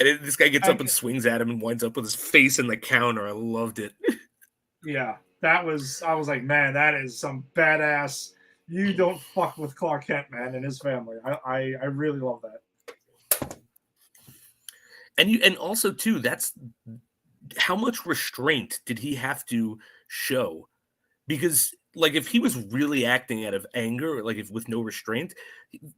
And this guy gets up and swings at him and winds up with his face in the counter. I loved it. Yeah, I was like, man, that is some badass. You don't fuck with Clark Kent, man, and his family. I really love that. And also too, that's how much restraint did he have to show? Because like if he was really acting out of anger, like if with no restraint,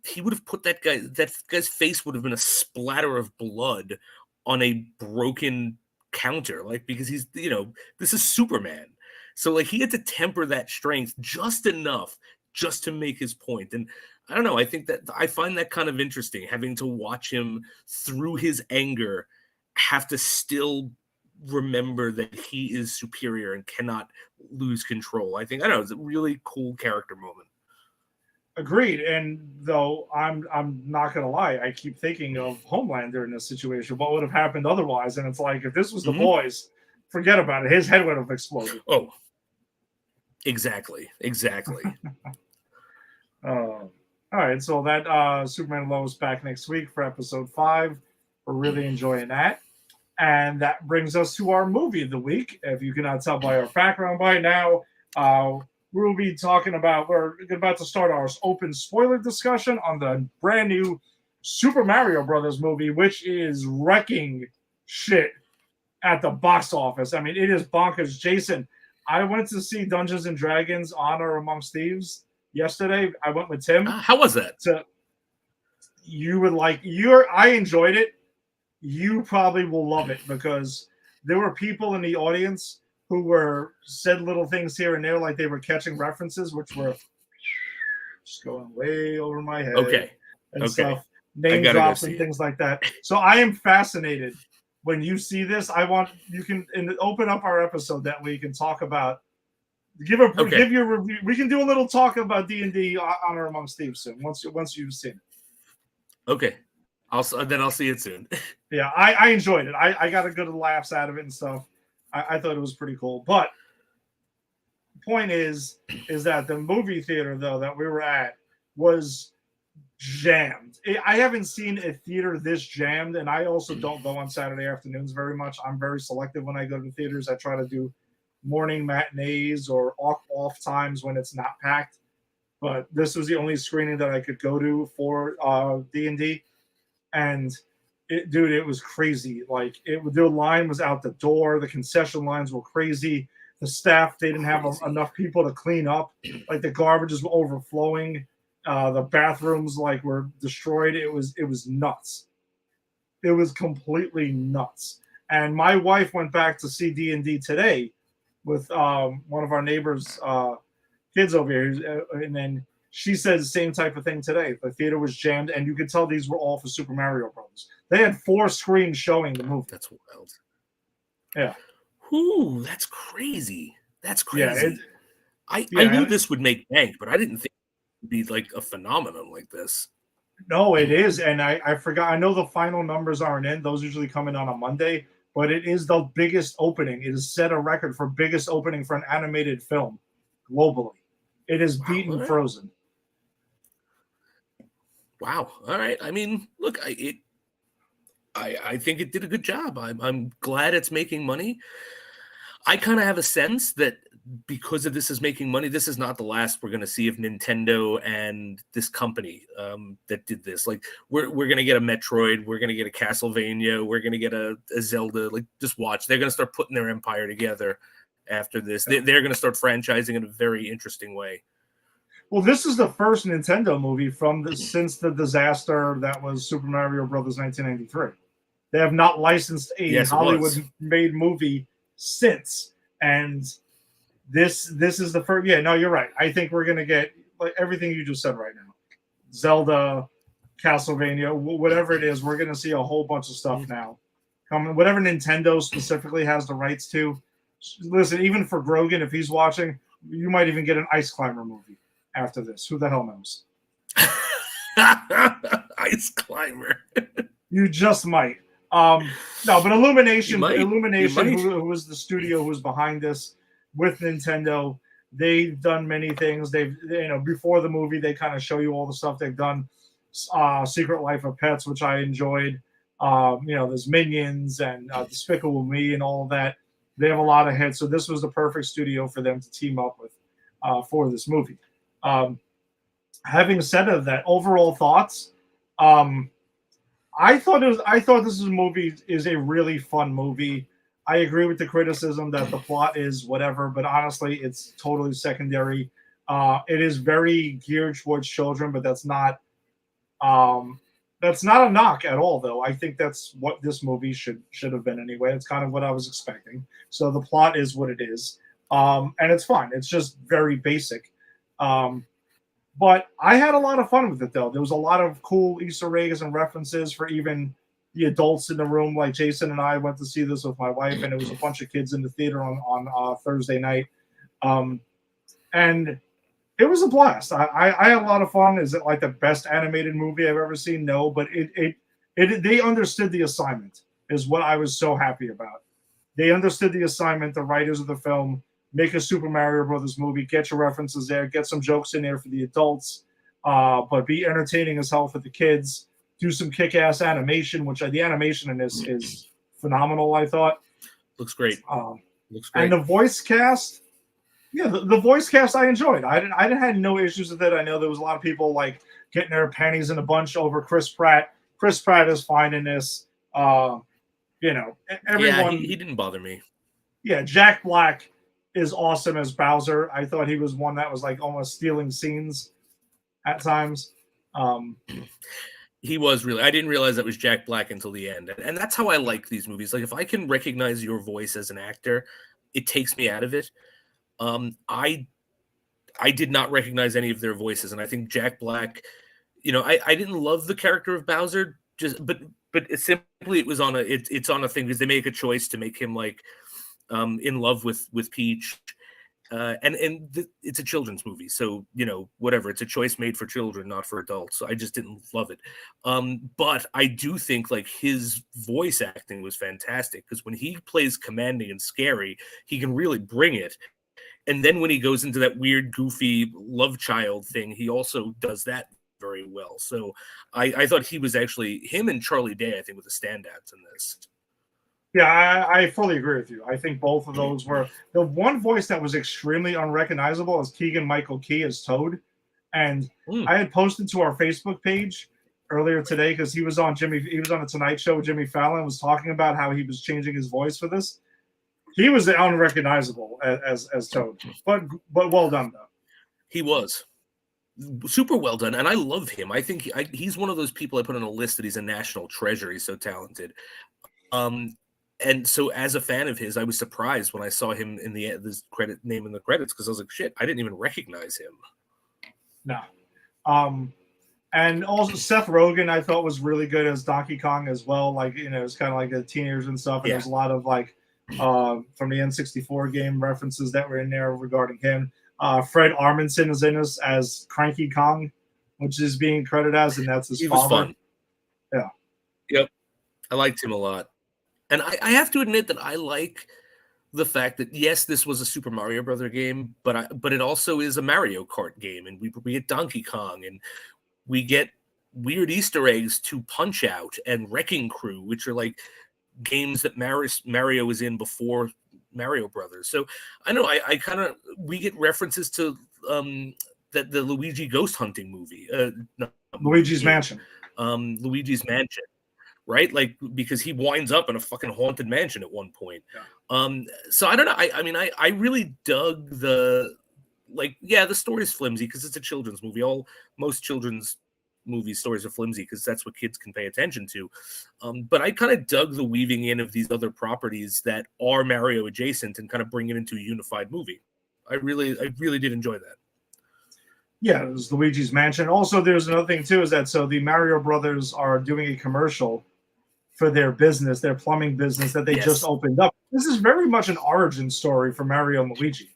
he would have put that guy's face would have been a splatter of blood on a broken counter, like, because he's, this is Superman. So like he had to temper that strength just enough just to make his point. And I don't know, I think that I find that kind of interesting, having to watch him through his anger have to still remember that he is superior and cannot lose control. I don't know, it's a really cool character moment. Agreed. And though I'm not gonna lie, I keep thinking of Homelander in this situation. What would have happened otherwise? And it's like, if this was the boys, forget about it. His head would have exploded. Oh, exactly. All right, so that Superman and Lois back next week for episode 5. We're really enjoying that. And that brings us to our movie of the week. If you cannot tell by our background by now, we'll be talking about, we're about to start our open spoiler discussion on the brand new Super Mario Brothers movie, which is wrecking shit at the box office. I mean, it is bonkers. Jason, I went to see Dungeons and Dragons Honor Amongst Thieves yesterday. I went with Tim. How was that? I enjoyed it. You probably will love it because there were people in the audience who said little things here and there, like they were catching references, which were just going way over my head. And stuff, name drops and things like that. So I am fascinated. When you see this, you can open up our episode that week and talk about Okay. Give your review. We can do a little talk about D&D Honor Among Thieves soon. Once you've seen it. Okay. I'll see it soon. Yeah, I enjoyed it. I got a good laughs out of it and stuff. I thought it was pretty cool. But point is that the movie theater though that we were at was jammed. I haven't seen a theater this jammed, and I also don't go on Saturday afternoons very much. I'm very selective when I go to theaters. I try to do morning matinees or off times when it's not packed. But this was the only screening that I could go to for D&D, and it was crazy. Like the line was out the door. The concession lines were crazy. The staff, they didn't have enough people to clean up. Like the garbage was overflowing. The bathrooms like were destroyed. It was nuts. It was completely nuts. And my wife went back to see D&D today with one of our neighbors' kids over here, and then she said the same type of thing today. The theater was jammed, and you could tell these were all for Super Mario Brothers. They had 4 screens showing the movie. That's wild. Yeah. Ooh, that's crazy. That's crazy. Yeah, I knew this would make bank, but I didn't think it would be like a phenomenon like this. No, it is. And I forgot. I know the final numbers aren't in. Those usually come in on a Monday, but it is the biggest opening. It has set a record for biggest opening for an animated film globally. It has beaten Frozen. Wow. All right. I mean, look, I think it did a good job. I'm glad it's making money. I kind of have a sense that because of this is making money, this is not the last we're going to see of Nintendo and this company that did this. Like we're going to get a Metroid, we're going to get a Castlevania, we're going to get a Zelda. Like just watch, they're going to start putting their empire together after this. They're going to start franchising in a very interesting way. Well, this is the first Nintendo movie since the disaster that was Super Mario Brothers 1993. They have not licensed a Hollywood-made movie since, and this is the first. Yeah, no, you're right. I think we're gonna get like everything you just said right now. Zelda, Castlevania, whatever it is, we're gonna see a whole bunch of stuff now coming. Whatever Nintendo specifically has the rights to. Listen, even for Grogan, if he's watching, you might even get an Ice Climber movie after this. Who the hell knows? Ice Climber. You just might. No, but Illumination, who was the studio who was behind this with Nintendo, they've done many things. Before the movie, they kind of show you all the stuff they've done. Secret Life of Pets, which I enjoyed. There's Minions and Despicable Me and all of that. They have a lot of hits, so this was the perfect studio for them to team up with for this movie. Having said that, overall thoughts. I thought this movie is a really fun movie. I agree with the criticism that the plot is whatever, but honestly, it's totally secondary. It is very geared towards children, but that's not a knock at all, though. I think that's what this movie should have been anyway. It's kind of what I was expecting. So the plot is what it is, and it's fun. It's just very basic. But I had a lot of fun with it, though. There was a lot of cool Easter eggs and references for even the adults in the room. Like Jason and I went to see this with my wife, and it was a bunch of kids in the theater on Thursday night. And it was a blast. I had a lot of fun. Is it like the best animated movie I've ever seen? No, but they understood the assignment is what I was so happy about. They understood the assignment, the writers of the film. Make a Super Mario Brothers movie, get your references there, get some jokes in there for the adults, but be entertaining as hell for the kids. Do some kick-ass animation, which the animation in this is phenomenal, I thought. Looks great. Looks great. And the voice cast, yeah, the voice cast I enjoyed. I had no issues with it. I know there was a lot of people like getting their panties in a bunch over Chris Pratt. Chris Pratt is fine in this. Everyone. Yeah, he didn't bother me. Yeah, Jack Black is awesome as Bowser. I thought he was one that was like almost stealing scenes at times. He was really. I didn't realize that was Jack Black until the end, and that's how I like these movies. Like if I can recognize your voice as an actor, it takes me out of it. I did not recognize any of their voices, and I think Jack Black. I didn't love the character of Bowser, but it was on it's on a thing because they make a choice to make him like in love with Peach. It's a children's movie, so whatever. It's a choice made for children, not for adults. So I just didn't love it. But I do think like his voice acting was fantastic because when he plays commanding and scary, he can really bring it. And then when he goes into that weird, goofy love child thing, he also does that very well. So I thought he was actually him and Charlie Day. I think were the standouts in this. Yeah, I fully agree with you. I think both of those were the one voice that was extremely unrecognizable is Keegan Michael Key as Toad, and I had posted to our Facebook page earlier today because he was on the Tonight Show with Jimmy Fallon, was talking about how he was changing his voice for this. He was unrecognizable as Toad, but well done though. He was super well done, and I love him. I think he's one of those people I put on a list that he's a national treasure. He's so talented. And so, as a fan of his, I was surprised when I saw him in this credit name in the credits because I was like, "Shit, I didn't even recognize him." No, and also Seth Rogen, I thought was really good as Donkey Kong as well. Like it's kind of like the teenagers and stuff. And there's a lot of like from the N64 game references that were in there regarding him. Fred Armisen is in us as Cranky Kong, which is being credited as, and that's his father. Was fun. Yeah. Yep. I liked him a lot. And I have to admit that I like the fact that, yes, this was a Super Mario Brother game, but it also is a Mario Kart game. And we get Donkey Kong, and we get weird Easter eggs to Punch-Out and Wrecking Crew, which are like games that Mario was in before Mario Brothers. So I know we get references to the Luigi ghost hunting movie. Luigi's Mansion. Luigi's Mansion. Right, like because he winds up in a fucking haunted mansion at one point. Yeah. So I don't know. I really dug the story's flimsy because it's a children's movie. Most children's movie stories are flimsy because that's what kids can pay attention to. But I kind of dug the weaving in of these other properties that are Mario adjacent and kind of bring it into a unified movie. I really did enjoy that. Yeah, it was Luigi's Mansion. Also, there's another thing too, is that so the Mario Brothers are doing a commercial for their business, their plumbing business that they just opened up. This is very much an origin story for Mario and Luigi.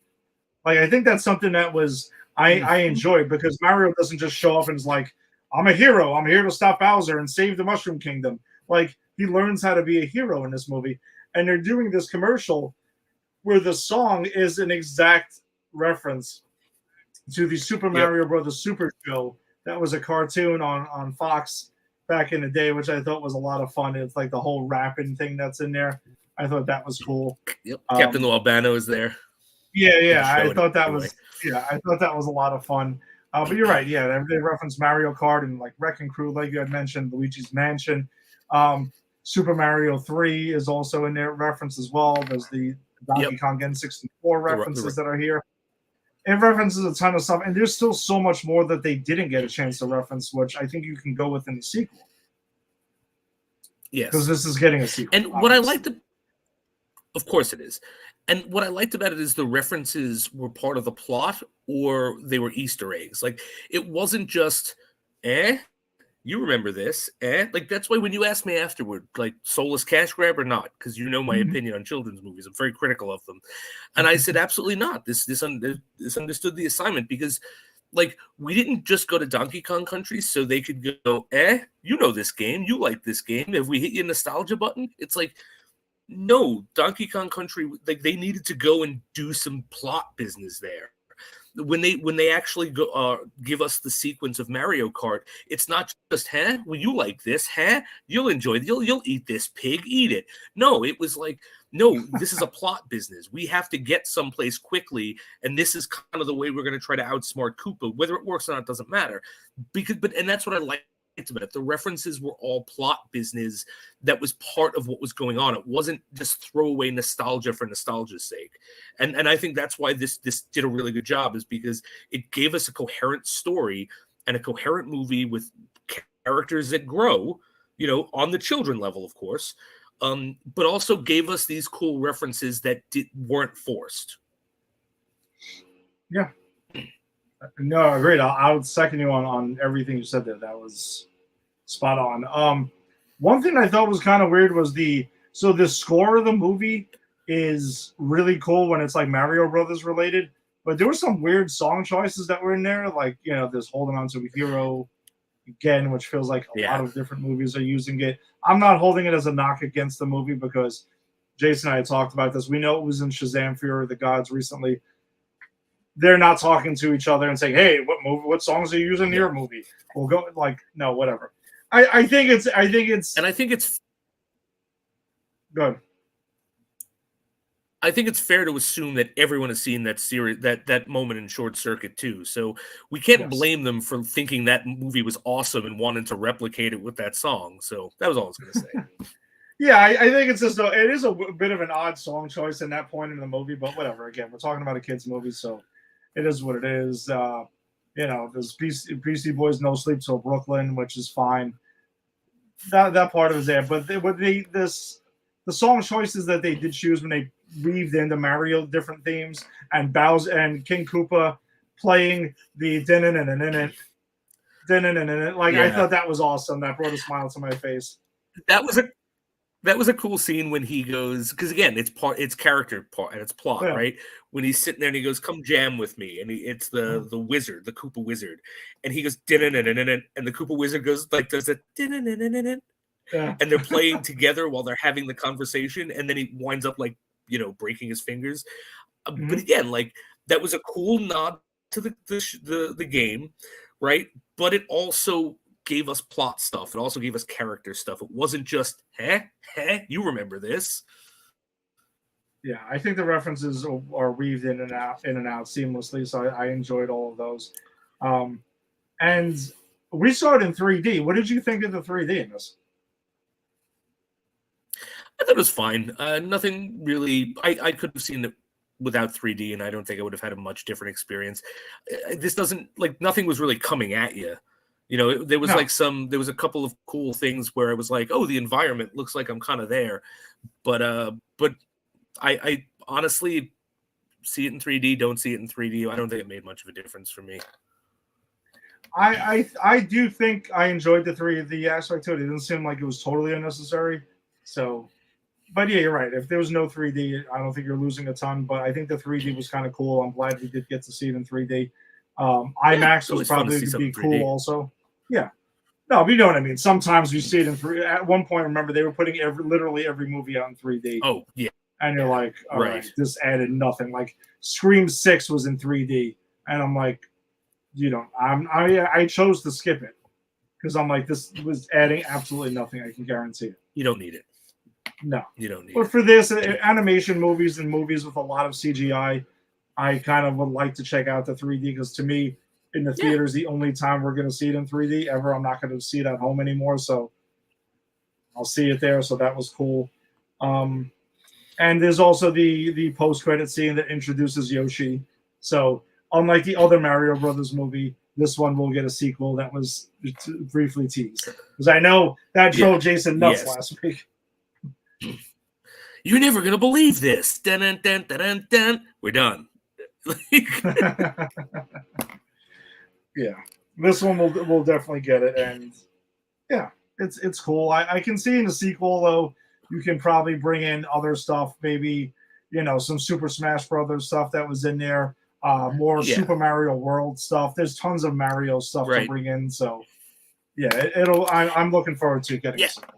Like, I think that's something that was I enjoyed because Mario doesn't just show up and is like, I'm a hero. I'm here to stop Bowser and save the Mushroom Kingdom. Like, he learns how to be a hero in this movie. And they're doing this commercial where the song is an exact reference to the Super Mario Brothers Super Show. That was a cartoon on Fox back in the day, which I thought was a lot of fun. It's like the whole rapping thing that's in there. I thought that was cool. Yep. Captain Albano is there. Yeah. I thought that was a lot of fun. But you're right. Yeah, they reference Mario Kart and like Wrecking Crew, like you had mentioned, Luigi's Mansion. Super Mario 3 is also in there reference as well. There's the Donkey Kong N64 references that are here. It references a ton of stuff, and there's still so much more that they didn't get a chance to reference, which I think you can go with in the sequel. Yes. Because this is getting a sequel. And what I liked, of course it is. And what I liked about it is the references were part of the plot or they were Easter eggs. Like, it wasn't just, you remember this, Like, that's why when you asked me afterward, like, soulless cash grab or not, because you know my opinion on children's movies. I'm very critical of them. And I said, absolutely not. This understood the assignment because, like, we didn't just go to Donkey Kong Country so they could go, you know this game. You like this game. Have we hit your nostalgia button? It's like, no, Donkey Kong Country, like, they needed to go and do some plot business there. When they actually go give us the sequence of Mario Kart, it's not just, well, you like this, you'll enjoy it, you'll eat this pig, eat it. No, it was like, no, this is a plot business. We have to get someplace quickly, and this is kind of the way we're going to try to outsmart Koopa. Whether it works or not doesn't matter. And that's what I like about it. The references were all plot business that was part of what was going on. It wasn't just throwaway nostalgia for nostalgia's sake. And I think that's why this did a really good job, is because it gave us a coherent story and a coherent movie with characters that grow, on the children level, of course, but also gave us these cool references that weren't forced. Yeah. No, agreed. I'll second you on everything you said there. That was spot on. One thing I thought was kind of weird was the score of the movie is really cool when it's like Mario Brothers related, but there were some weird song choices that were in there, like this "Holding On to a Hero" again, which feels like a lot Yeah. of different movies are using it. I'm not holding it as a knock against the movie because Jason and I had talked about this. We know it was in Shazam: Fury of the Gods recently. They're not talking to each other and saying, "Hey, what songs are you using in your movie?" We'll go no, whatever. I think it's And I think it's good. I think it's fair to assume that everyone has seen that series, that moment in Short Circuit too. So we can't Yes. blame them for thinking that movie was awesome and wanting to replicate it with that song. So that was all I was going to say. Yeah, I think it's just it is a bit of an odd song choice in that point in the movie, but whatever. Again, we're talking about a kids movie, so it is what it is. There's PC Boys No Sleep Till Brooklyn, which is fine. That part of it is there, but the song choices that they did choose when they weaved into Mario different themes and Bowser and King Koopa playing the like I thought that was awesome. That brought a smile to my face. That was a cool scene when he goes, because again, it's character part and it's plot, Yeah. right? When he's sitting there and he goes, "Come jam with me," and it's the wizard, the Koopa wizard, and he goes, and the Koopa wizard goes like does it, Yeah. and they're playing together while they're having the conversation, and then he winds up like breaking his fingers. But again, like that was a cool nod to the game, right? But it also gave us plot stuff. It also gave us character stuff. It wasn't just, you remember this. Yeah, I think the references are weaved in and out seamlessly. So I enjoyed all of those. And we saw it in 3D. What did you think of the 3D in this? I thought it was fine. Nothing really. I could have seen it without 3D, and I don't think I would have had a much different experience. This doesn't nothing was really coming at you. There was there was a couple of cool things where I was like, oh, the environment looks like I'm kind of there, but I honestly see it in 3D, don't see it in 3D. I don't think it made much of a difference for me. I do think I enjoyed the 3D aspect to it. It didn't seem like it was totally unnecessary. So, but yeah, you're right. If there was no 3D, I don't think you're losing a ton. But I think the 3D was kind of cool. I'm glad we did get to see it in 3D. IMAX was probably to be cool also. Yeah. No, but you know what I mean. Sometimes we see it in 3D. At one point, remember, they were putting literally every movie out in 3D. Oh, yeah. And you're like, all right, this added nothing. Like Scream 6 was in 3D. And I'm like, I chose to skip it because I'm like, this was adding absolutely nothing. I can guarantee it. You don't need it. No, you don't need it. But for this, animation movies and movies with a lot of CGI, I kind of would like to check out the 3D because to me, in the theater is the only time we're going to see it in 3D ever. I'm not going to see it at home anymore, so I'll see it there. So that was cool. And there's also the post-credit scene that introduces Yoshi. So unlike the other Mario Brothers movie, this one will get a sequel that was briefly teased. Because I know that drove Jason nuts last week. You're never gonna believe this. Dun, dun, dun, dun, dun, dun. We're done. Yeah, this one will definitely get it, and yeah, it's cool. I can see in the sequel though, you can probably bring in other stuff, maybe some Super Smash Brothers stuff that was in there, more Super Mario World stuff. There's tons of Mario stuff to bring in, so yeah, I'm looking forward to getting a sequel.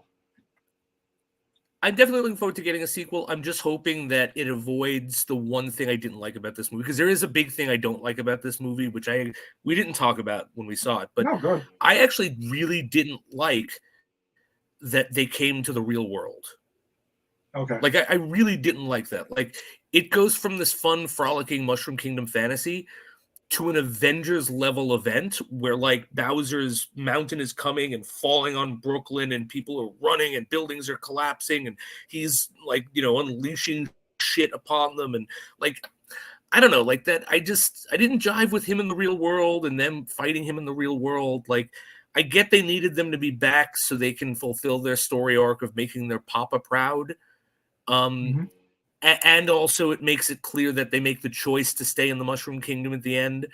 I'm definitely looking forward to getting a sequel. I'm just hoping that it avoids the one thing I didn't like about this movie, because there is a big thing I don't like about this movie, which we didn't talk about when we saw it, but I actually really didn't like that they came to the real world. Okay. Like I really didn't like that. Like it goes from this fun, frolicking Mushroom Kingdom fantasy to an Avengers level event where like Bowser's mountain is coming and falling on Brooklyn and people are running and buildings are collapsing and he's like, unleashing shit upon them. And like, I don't know, like that. I didn't jive with him in the real world and them fighting him in the real world. Like, I get they needed them to be back so they can fulfill their story arc of making their papa proud. And also it makes it clear that they make the choice to stay in the Mushroom Kingdom at the end.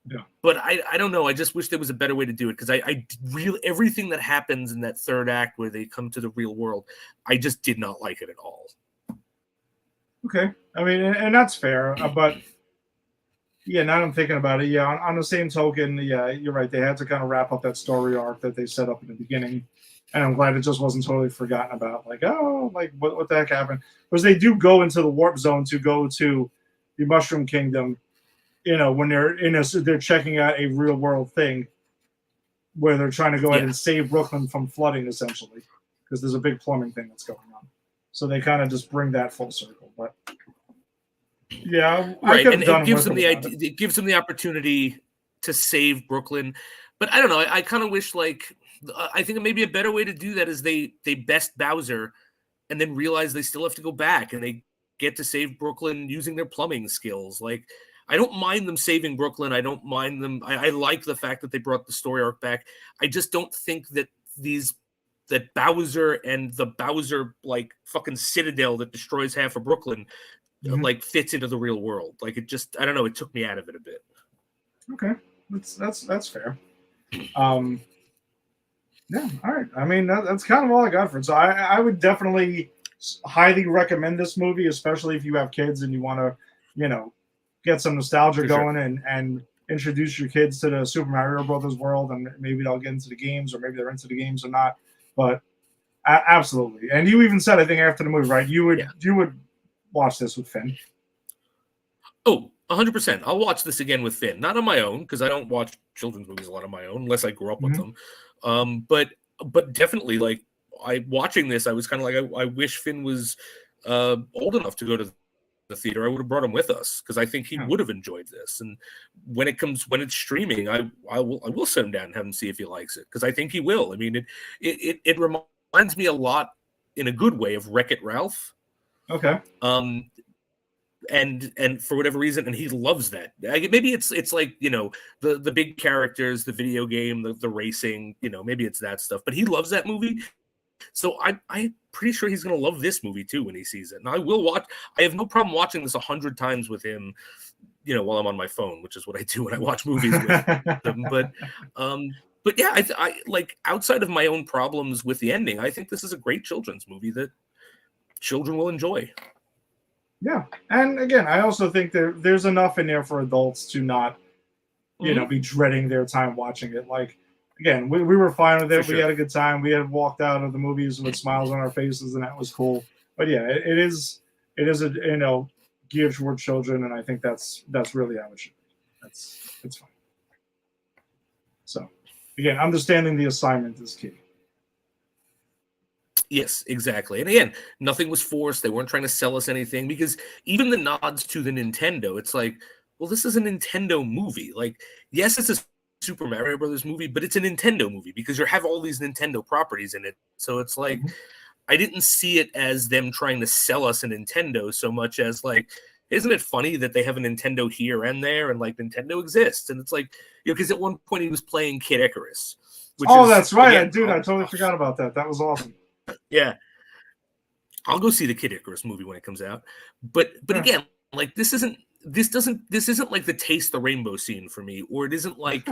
Yeah. But I don't know. I just wish there was a better way to do it because I really everything that happens in that third act where they come to the real world, I just did not like it at all. Okay. I mean, and that's fair, but Yeah, now I'm thinking about it. Yeah, on the same token, yeah, you're right. They had to kind of wrap up that story arc that they set up in the beginning, and I'm glad it just wasn't totally forgotten about. Like, oh, like what the heck happened? Because they do go into the warp zone to go to the Mushroom Kingdom. When they're checking out a real world thing where they're trying to go ahead Yeah. and save Brooklyn from flooding, essentially, because there's a big plumbing thing that's going on. So they kind of just bring that full circle. But yeah, I Right, could and have it done gives with them it the about idea. it. It gives them the opportunity to save Brooklyn, but I don't know. I kind of wish, like, I think maybe a better way to do that is they best Bowser, and then realize they still have to go back, and they get to save Brooklyn using their plumbing skills. Like, I don't mind them saving Brooklyn. I don't mind them. I like the fact that they brought the story arc back. I just don't think that that Bowser and the Bowser like fucking citadel that destroys half of Brooklyn Mm-hmm. like fits into the real world. Like, it just, I don't know, it took me out of it a bit. Okay, that's fair. Um, yeah, all right. I mean, that's kind of all I got for it. So I would definitely highly recommend this movie, especially if you have kids and you want to, get some nostalgia For sure. going and introduce your kids to the Super Mario Brothers world, and maybe they'll get into the games, or maybe they're into the games or not. But absolutely. And you even said, I think after the movie, right? Yeah. You would watch this with Finn. Oh, 100%. I'll watch this again with Finn. Not on my own, because I don't watch children's movies a lot on my own, unless I grew up with Mm-hmm. them. But definitely, like, watching this, I was kind of like, I wish Finn was old enough to go to the theater. I would have brought him with us, because I think he Yeah. would have enjoyed this. And when it's streaming, I will sit him down and have him see if he likes it, because I think he will. I mean, it reminds me a lot, in a good way, of Wreck-It Ralph. Okay. And for whatever reason, and he loves that. Maybe it's like, the big characters, the video game, the racing, maybe it's that stuff. But he loves that movie, so I'm pretty sure he's gonna love this movie too when he sees it. And I will watch. I have no problem watching this 100 times with him, while I'm on my phone, which is what I do when I watch movies with him. But yeah, I like, outside of my own problems with the ending, I think this is a great children's movie that children will enjoy. Yeah, and again, I also think there's enough in there for adults to not, be dreading their time watching it. Like, again, we were fine with it. For We sure. had a good time. We had walked out of the movies with smiles on our faces, and that was cool. But yeah, it is a geared toward children, and I think that's really how it should be. It's fine. So, again, understanding the assignment is key. Yes, exactly. And again, nothing was forced. They weren't trying to sell us anything, because even the nods to the Nintendo, it's like, well, this is a Nintendo movie. Like, yes, it's a Super Mario Brothers movie, but it's a Nintendo movie because you have all these Nintendo properties in it. So it's like, Mhm. I didn't see it as them trying to sell us a Nintendo so much as, like, isn't it funny that they have a Nintendo here and there, and like Nintendo exists? And it's like, because at one point he was playing Kid Icarus, which Oh, is, that's right, again, dude. I totally forgot about that. That was awesome. yeah. I'll go see the Kid Icarus movie when it comes out. But Yeah. again, like, this isn't like the Taste the Rainbow scene for me, or it isn't like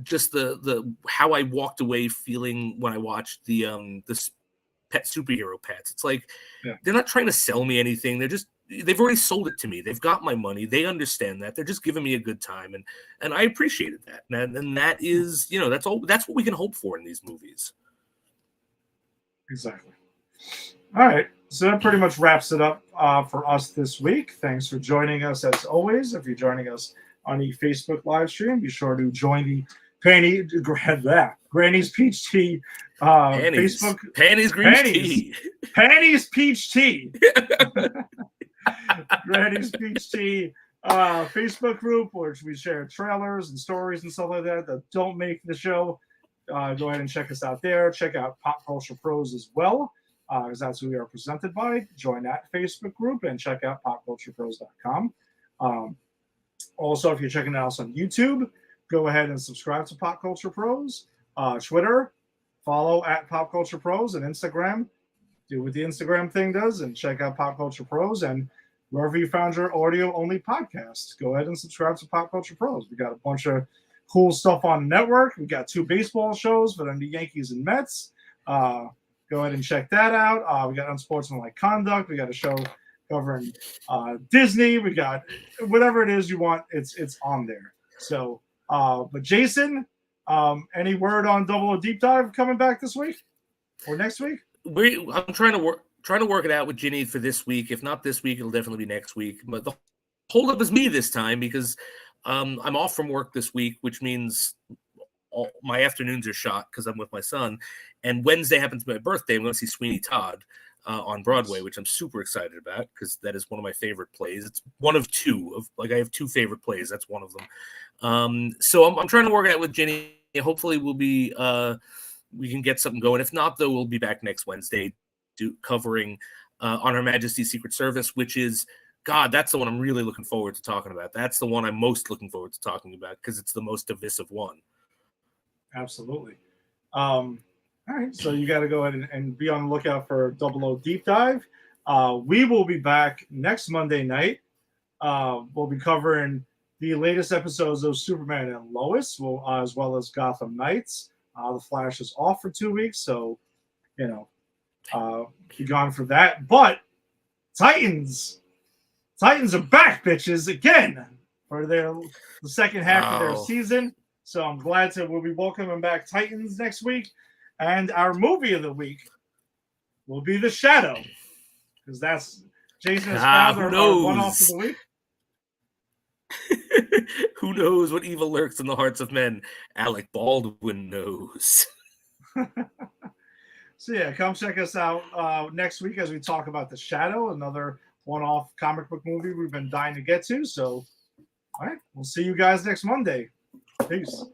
just the how I walked away feeling when I watched the pet superhero pets. It's like, Yeah. they're not trying to sell me anything. They've already sold it to me. They've got my money. They understand that. They're just giving me a good time, and I appreciated that. And that is, that's what we can hope for in these movies. Exactly. All right. So that pretty much wraps it up for us this week. Thanks for joining us as always. If you're joining us on the Facebook live stream, be sure to join the Granny's Peach Tea Facebook. Panties green tea. Panties Peach Tea. Granny's Peach Tea Facebook group, where we share trailers and stories and stuff like that don't make the show. Go ahead and check us out there. Check out Pop Culture Pros as well, because that's who we are presented by. Join that Facebook group and check out popculturepros.com. Also, if you're checking out us on YouTube, go ahead and subscribe to Pop Culture Pros. Twitter, follow at Pop Culture Pros, and Instagram, do what the Instagram thing does and check out Pop Culture Pros. And wherever you found your audio-only podcast, go ahead and subscribe to Pop Culture Pros. We got a bunch of cool stuff on the network. We got 2 baseball shows for the Yankees and Mets. Go ahead and check that out. We got Unsportsmanlike Conduct. We got a show covering Disney. We got whatever it is you want. It's on there. So, but Jason, any word on Double O Deep Dive coming back this week or next week? I'm trying to work it out with Ginny for this week. If not this week, it'll definitely be next week. But the holdup is me this time because I'm off from work this week, which means my afternoons are shot because I'm with my son. And Wednesday happens to be my birthday. I'm going to see Sweeney Todd on Broadway, which I'm super excited about because that is one of my favorite plays. It's one of two. I have two favorite plays. That's one of them. So I'm trying to work it out with Ginny. Hopefully we can get something going. If not, though, we'll be back next Wednesday covering On Her Majesty's Secret Service, which is, God, that's the one I'm really looking forward to talking about. That's the one I'm most looking forward to talking about because it's the most divisive one. Absolutely. All right, so you got to go ahead and be on the lookout for Double O Deep Dive. We will be back next Monday night. We'll be covering the latest episodes of Superman and Lois, as well as Gotham Knights. The Flash is off for 2 weeks, so be gone for that. But Titans are back, bitches, again for the second half of their season. So I'm glad we'll be welcoming back Titans next week. And our movie of the week will be The Shadow. Because that's Jason has found our one-off of the week. Who knows what evil lurks in the hearts of men? Alec Baldwin knows. So yeah, come check us out next week as we talk about The Shadow, another one-off comic book movie we've been dying to get to. So, all right, we'll see you guys next Monday. Peace.